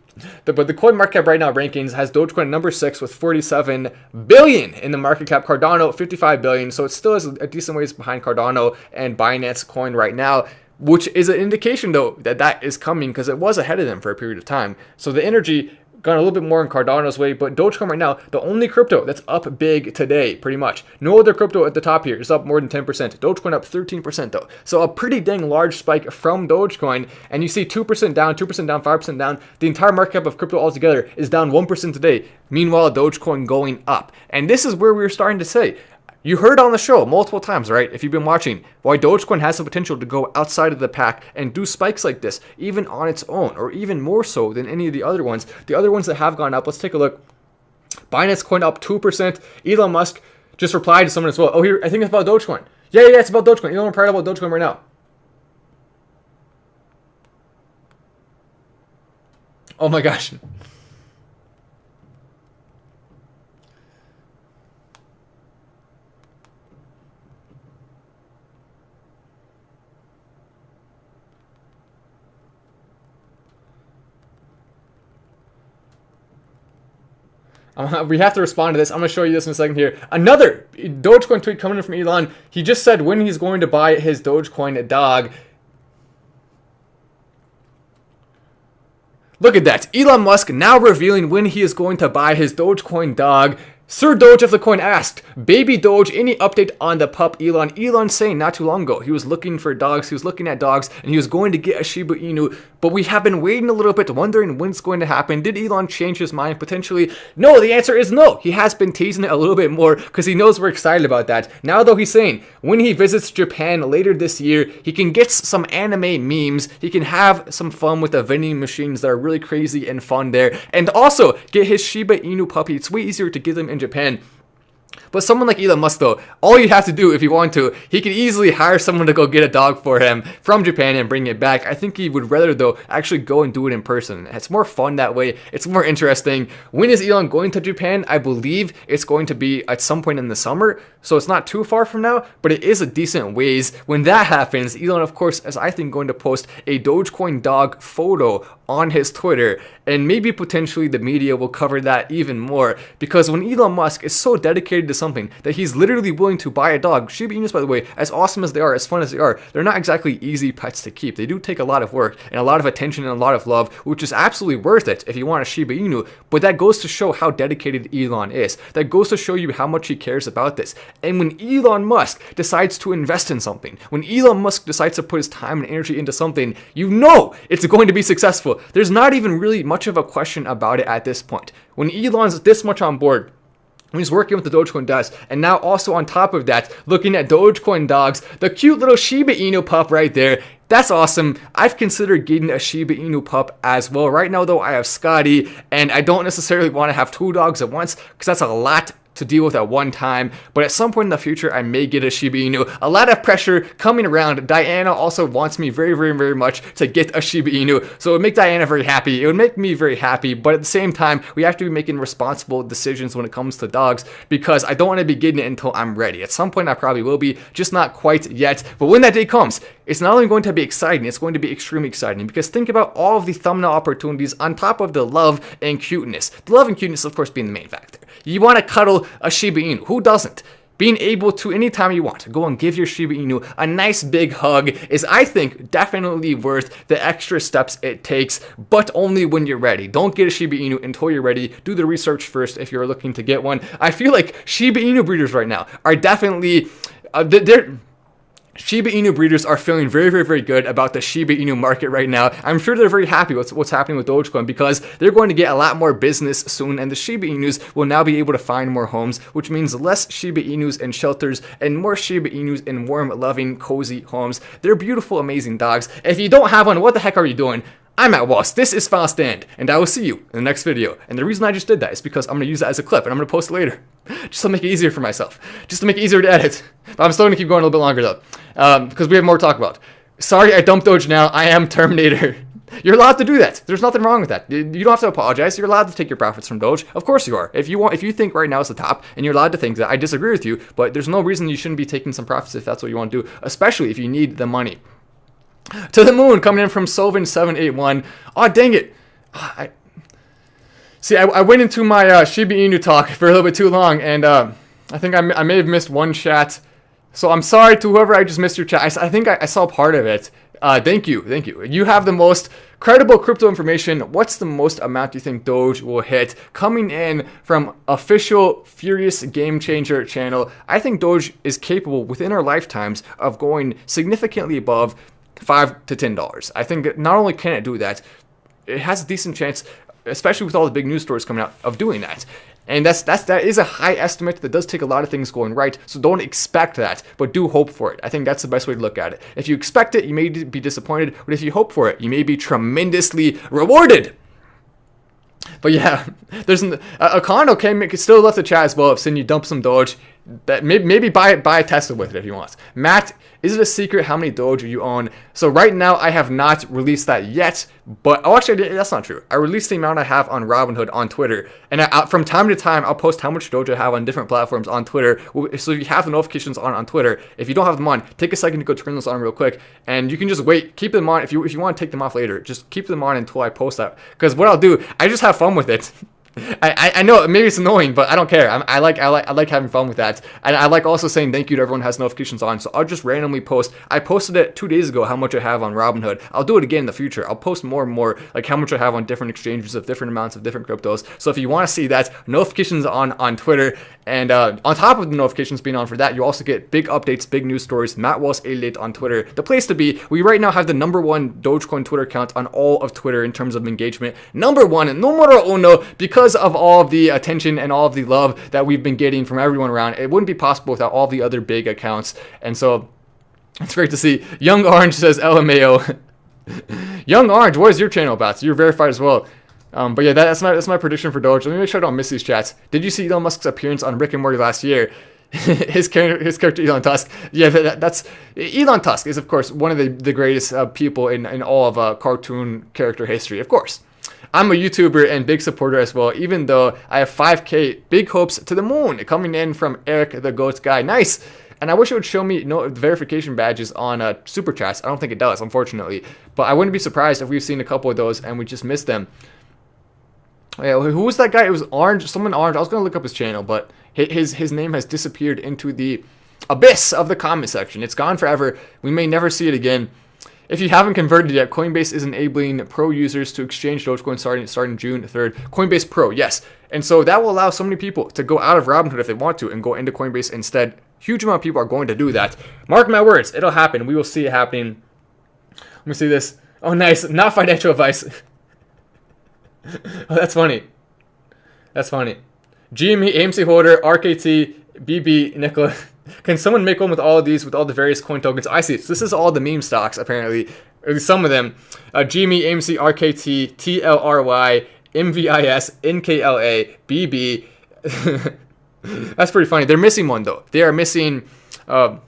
But the CoinMarketCap right now rankings has Dogecoin number 6 with 47 billion in the market cap. Cardano 55 billion. So it still is a decent ways behind Cardano and Binance Coin right now, which is an indication though that is coming because it was ahead of them for a period of time. So the energy gone a little bit more in Cardano's way, but Dogecoin right now, the only crypto that's up big today, pretty much. No other crypto at the top here is up more than 10%. Dogecoin up 13% though. So a pretty dang large spike from Dogecoin, and you see 2% down, 5% down. The entire market cap of crypto altogether is down 1% today. Meanwhile, Dogecoin going up. And this is where we were starting to say, you heard on the show multiple times, right? If you've been watching, why Dogecoin has the potential to go outside of the pack and do spikes like this, even on its own, or even more so than any of the other ones. The other ones that have gone up, let's take a look. Binance Coin up 2%. Elon Musk just replied to someone as well. Oh, here, I think it's about Dogecoin. Yeah, it's about Dogecoin. Elon replied about Dogecoin right now. Oh my gosh. We have to respond to this. I'm going to show you this in a second here. Another Dogecoin tweet coming in from Elon. He just said when he's going to buy his Dogecoin dog. Look at that. Elon Musk now revealing when he is going to buy his Dogecoin dog. Sir Doge of the Coin asked, Baby Doge, any update on the pup Elon? Elon saying not too long ago he was looking for dogs, he was looking at dogs, and he was going to get a Shiba Inu, but we have been waiting a little bit, wondering when it's going to happen. Did Elon change his mind potentially? No, the answer is no. He has been teasing it a little bit more because he knows we're excited about that. Now though, he's saying when he visits Japan later this year, he can get some anime memes, he can have some fun with the vending machines that are really crazy and fun there, and also get his Shiba Inu puppy. It's way easier to get them in Japan. But someone like Elon Musk, though, all you have to do if you want to, he could easily hire someone to go get a dog for him from Japan and bring it back. I think he would rather, though, actually go and do it in person. It's more fun that way. It's more interesting. When is Elon going to Japan? I believe it's going to be at some point in the summer, so it's not too far from now, but it is a decent ways. When that happens, Elon, of course, is I think going to post a Dogecoin dog photo on his Twitter, and maybe potentially the media will cover that even more, because when Elon Musk is so dedicated to something that he's literally willing to buy a dog. Shiba Inus, by the way, as awesome as they are, as fun as they are, they're not exactly easy pets to keep. They do take a lot of work and a lot of attention and a lot of love, which is absolutely worth it if you want a Shiba Inu, but that goes to show how dedicated Elon is. That goes to show you how much he cares about this. And when Elon Musk decides to invest in something, when Elon Musk decides to put his time and energy into something, you know it's going to be successful. There's not even really much of a question about it at this point. When Elon's this much on board, when he's working with the Dogecoin devs, and now also on top of that, looking at Dogecoin dogs, the cute little Shiba Inu pup right there, that's awesome. I've considered getting a Shiba Inu pup as well. Right now though, I have Scotty, and I don't necessarily want to have two dogs at once, because that's a lot to deal with at one time, but at some point in the future I may get a Shiba Inu. A lot of pressure coming around. Diana also wants me very much to get a Shiba Inu, so it would make Diana very happy, it would make me very happy, but at the same time we have to be making responsible decisions when it comes to dogs, because I don't want to be getting it until I'm ready. At some point I probably will be, just not quite yet, but when that day comes, it's not only going to be exciting, it's going to be extremely exciting, because think about all of the thumbnail opportunities on top of the love and cuteness. The love and cuteness of course being the main factor. You want to cuddle a Shiba Inu. Who doesn't? Being able to, anytime you want, go and give your Shiba Inu a nice big hug is, I think, definitely worth the extra steps it takes, but only when you're ready. Don't get a Shiba Inu until you're ready. Do the research first if you're looking to get one. I feel like Shiba Inu breeders right now are definitely, Shiba Inu breeders are feeling very good about the Shiba Inu market right now. I'm sure they're very happy with what's happening with Dogecoin, because they're going to get a lot more business soon, and the Shiba Inus will now be able to find more homes, which means less Shiba Inus in shelters and more Shiba Inus in warm, loving, cozy homes. They're beautiful, amazing dogs. If you don't have one, what the heck are you doing? I'm at Wast. This is Final Stand, and I will see you in the next video. And the reason I just did that is because I'm going to use that as a clip, and I'm going to post it later. Just to make it easier for myself. Just to make it easier to edit. But I'm still going to keep going a little bit longer, though. Because we have more to talk about. Sorry, I dumped Doge now. I am Terminator. You're allowed to do that. There's nothing wrong with that. You don't have to apologize. You're allowed to take your profits from Doge. Of course you are. If you think right now is the top, and you're allowed to think that, I disagree with you, but there's no reason you shouldn't be taking some profits if that's what you want to do, especially if you need the money. To the moon, coming in from Sylvan781. Oh, dang it. I went into my Shiba Inu talk for a little bit too long, and I think I may have missed one chat. So I'm sorry to whoever I just missed your chat. I think I saw part of it. Thank you. You have the most credible crypto information. What's the most amount you think Doge will hit? Coming in from official Furious Game Changer channel, I think Doge is capable within our lifetimes of going significantly above $5 to $10. I think not only can it do that, it has a decent chance, especially with all the big news stories coming out, of doing that. And that is a high estimate. That does take a lot of things going right, so don't expect that, but do hope for it. I think that's the best way to look at it. If you expect it, you may be disappointed, but if you hope for it, you may be tremendously rewarded. But yeah, there's a condo came still left the chat as well. If you dump some Doge, that maybe buy a Tesla with it if you want. Matt, is it a secret how many Doge you own? So right now I have not released that yet, but actually that's not true. I released the amount I have on Robinhood on Twitter, and from time to time I'll post how much Doge I have on different platforms on Twitter. So if you have the notifications on Twitter, if you don't have them on, take a second to go turn those on real quick, and you can just wait, keep them on. If you want to take them off later, just keep them on until I post that. Because what I'll do, I just have fun with it. I know maybe it's annoying, but I don't care. I like having fun with that, and I like also saying thank you to everyone who has notifications on. So I'll just randomly post. I posted it 2 days ago how much I have on Robinhood. I'll do it again in the future. I'll post more and more like how much I have on different exchanges of different amounts of different cryptos. So if you want to see that, notifications on Twitter, and on top of the notifications being on for that, you also get big updates, big news stories. MattWalsh88 on Twitter, the place to be. We right now have the #1 Dogecoin Twitter account on all of Twitter in terms of engagement. #1, numero uno, because of all of the attention and all of the love that we've been getting from everyone around. It wouldn't be possible without all the other big accounts. And so it's great to see. Young Orange says LMAO. Young Orange, what is your channel about? So you're verified as well. But yeah, that's my prediction for Doge. Let me make sure I don't miss these chats. Did you see Elon Musk's appearance on Rick and Morty last year? his character Elon Tusk. Yeah, that's Elon Tusk is of course one of the greatest people in all of cartoon character history. Of course, I'm a YouTuber and big supporter as well. Even though I have 5K, big hopes to the moon coming in from Eric the Goat Guy. Nice. And I wish it would show me verification badges on Super Chats. I don't think it does, unfortunately. But I wouldn't be surprised if we've seen a couple of those and we just missed them. Yeah, who was that guy? It was Orange, someone Orange. I was gonna look up his channel, but his name has disappeared into the abyss of the comment section. It's gone forever. We may never see it again. If you haven't converted yet, Coinbase is enabling pro users to exchange Dogecoin starting June 3rd. Coinbase Pro, yes. And so that will allow so many people to go out of Robinhood if they want to and go into Coinbase instead. Huge amount of people are going to do that. Mark my words, it'll happen. We will see it happening. Let me see this. Oh, nice. Not financial advice. Oh, that's funny. That's funny. GME, AMC Holder, RKT, BB, Nicola. Can someone make one with all of these, with all the various coin tokens? I see. So this is all the meme stocks, apparently. Or at least some of them. GME, AMC, RKT, TLRY, MVIS, NKLA, BB. That's pretty funny. They're missing one, though. They are missing... they're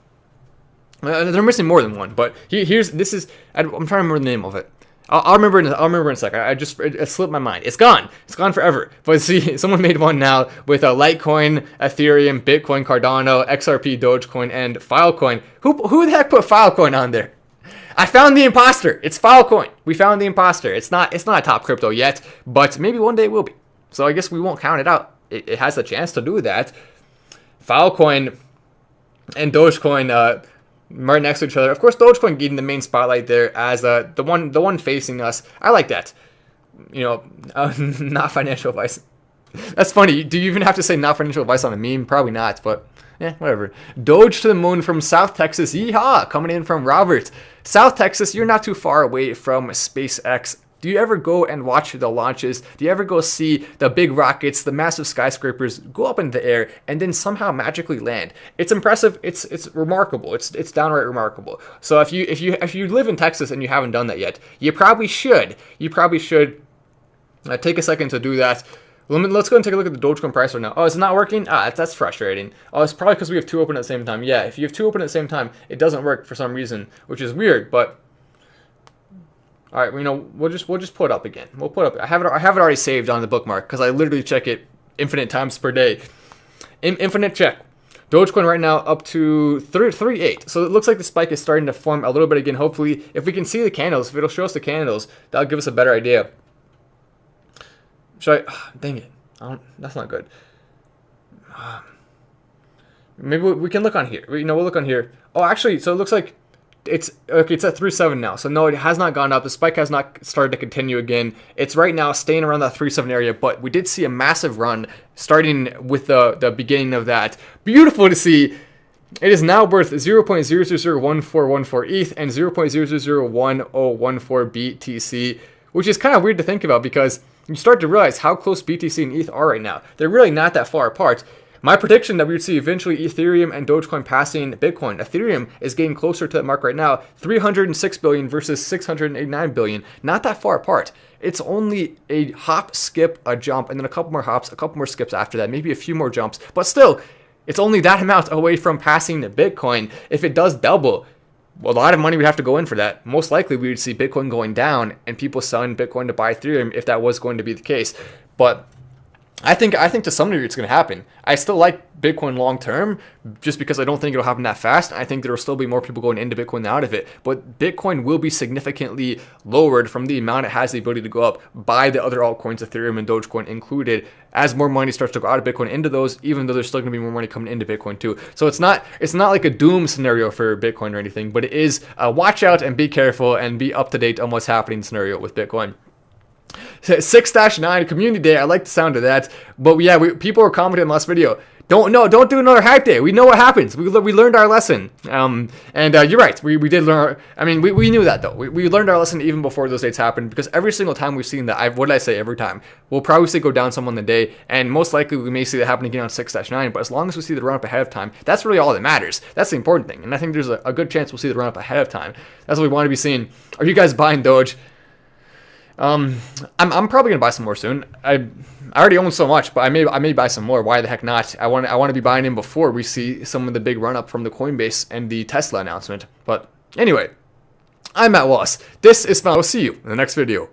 missing more than one. But I'm trying to remember the name of it. I'll remember in a sec. It slipped my mind. It's gone. It's gone forever. But see, someone made one now with Litecoin, Ethereum, Bitcoin, Cardano, XRP, Dogecoin, and Filecoin. Who the heck put Filecoin on there? I found the imposter. It's Filecoin. We found the imposter. It's not a top crypto yet, but maybe one day it will be. So I guess we won't count it out. It has a chance to do that. Filecoin and Dogecoin right next to each other. Of course, Dogecoin getting the main spotlight there as the one facing us. I like that. You know, not financial advice. That's funny. Do you even have to say not financial advice on a meme? Probably not, but yeah, whatever. Doge to the moon from South Texas. Yeehaw! Coming in from Robert. South Texas, you're not too far away from SpaceX. Do you ever go and watch the launches? Do you ever go see the big rockets, the massive skyscrapers go up in the air and then somehow magically land? It's impressive. It's remarkable. It's downright remarkable. So if you live in Texas and you haven't done that yet, you probably should. You probably should take a second to do that. Let's go and take a look at the Dogecoin price right now. Oh, it's not working? That's frustrating. Oh, it's probably because we have two open at the same time. Yeah, if you have two open at the same time, it doesn't work for some reason, which is weird, but all right, we'll just pull it up again. We'll put up. I have it already saved on the bookmark because I literally check it infinite times per day. Infinite check. Dogecoin right now up to 38. So it looks like the spike is starting to form a little bit again. Hopefully, if we can see the candles, if it'll show us the candles, that'll give us a better idea. Should I? Dang it! That's not good. Maybe we can look on here. We'll look on here. Oh, actually, so it looks like it's okay. It's at 3.7 now. So no, it has not gone up. The spike has not started to continue again. It's right now staying around that 3.7 area. But we did see a massive run starting with the beginning of that. Beautiful to see. It is now worth 0.0001414 ETH and 0.0001014 BTC, which is kind of weird to think about because you start to realize how close BTC and ETH are right now. They're really not that far apart. My prediction that we would see eventually Ethereum and Dogecoin passing Bitcoin. Ethereum is getting closer to that mark right now. 306 billion versus 689 billion. Not that far apart. It's only a hop, skip, a jump, and then a couple more hops, a couple more skips after that. Maybe a few more jumps. But still, it's only that amount away from passing Bitcoin. If it does double, a lot of money would have to go in for that. Most likely we would see Bitcoin going down and people selling Bitcoin to buy Ethereum if that was going to be the case. But I think to some degree it's going to happen. I still like Bitcoin long term, just because I don't think it'll happen that fast. I think there will still be more people going into Bitcoin than out of it. But Bitcoin will be significantly lowered from the amount it has the ability to go up by the other altcoins, Ethereum and Dogecoin included, as more money starts to go out of Bitcoin into those, even though there's still going to be more money coming into Bitcoin too. So it's not like a doom scenario for Bitcoin or anything, but it is watch out and be careful and be up to date on what's happening scenario with Bitcoin. 6-9 community day. I like the sound of that. But yeah, people were commenting in the last video. Don't do another hype day. We know what happens. We learned our lesson. You're right. We did learn. We knew that though. We learned our lesson even before those dates happened, because every single time we've seen that, what did I say every time? We'll probably see go down some on the day, and most likely we may see that happen again on 6-9. But as long as we see the run up ahead of time, that's really all that matters. That's the important thing. And I think there's a good chance we'll see the run up ahead of time. That's what we want to be seeing. Are you guys buying Doge? I'm probably gonna buy some more soon. I already own so much, but I may buy some more. Why the heck not? I want to be buying in before we see some of the big run up from the Coinbase and the Tesla announcement. But anyway, I'm Matt Wallace. This is fun. I'll see you in the next video.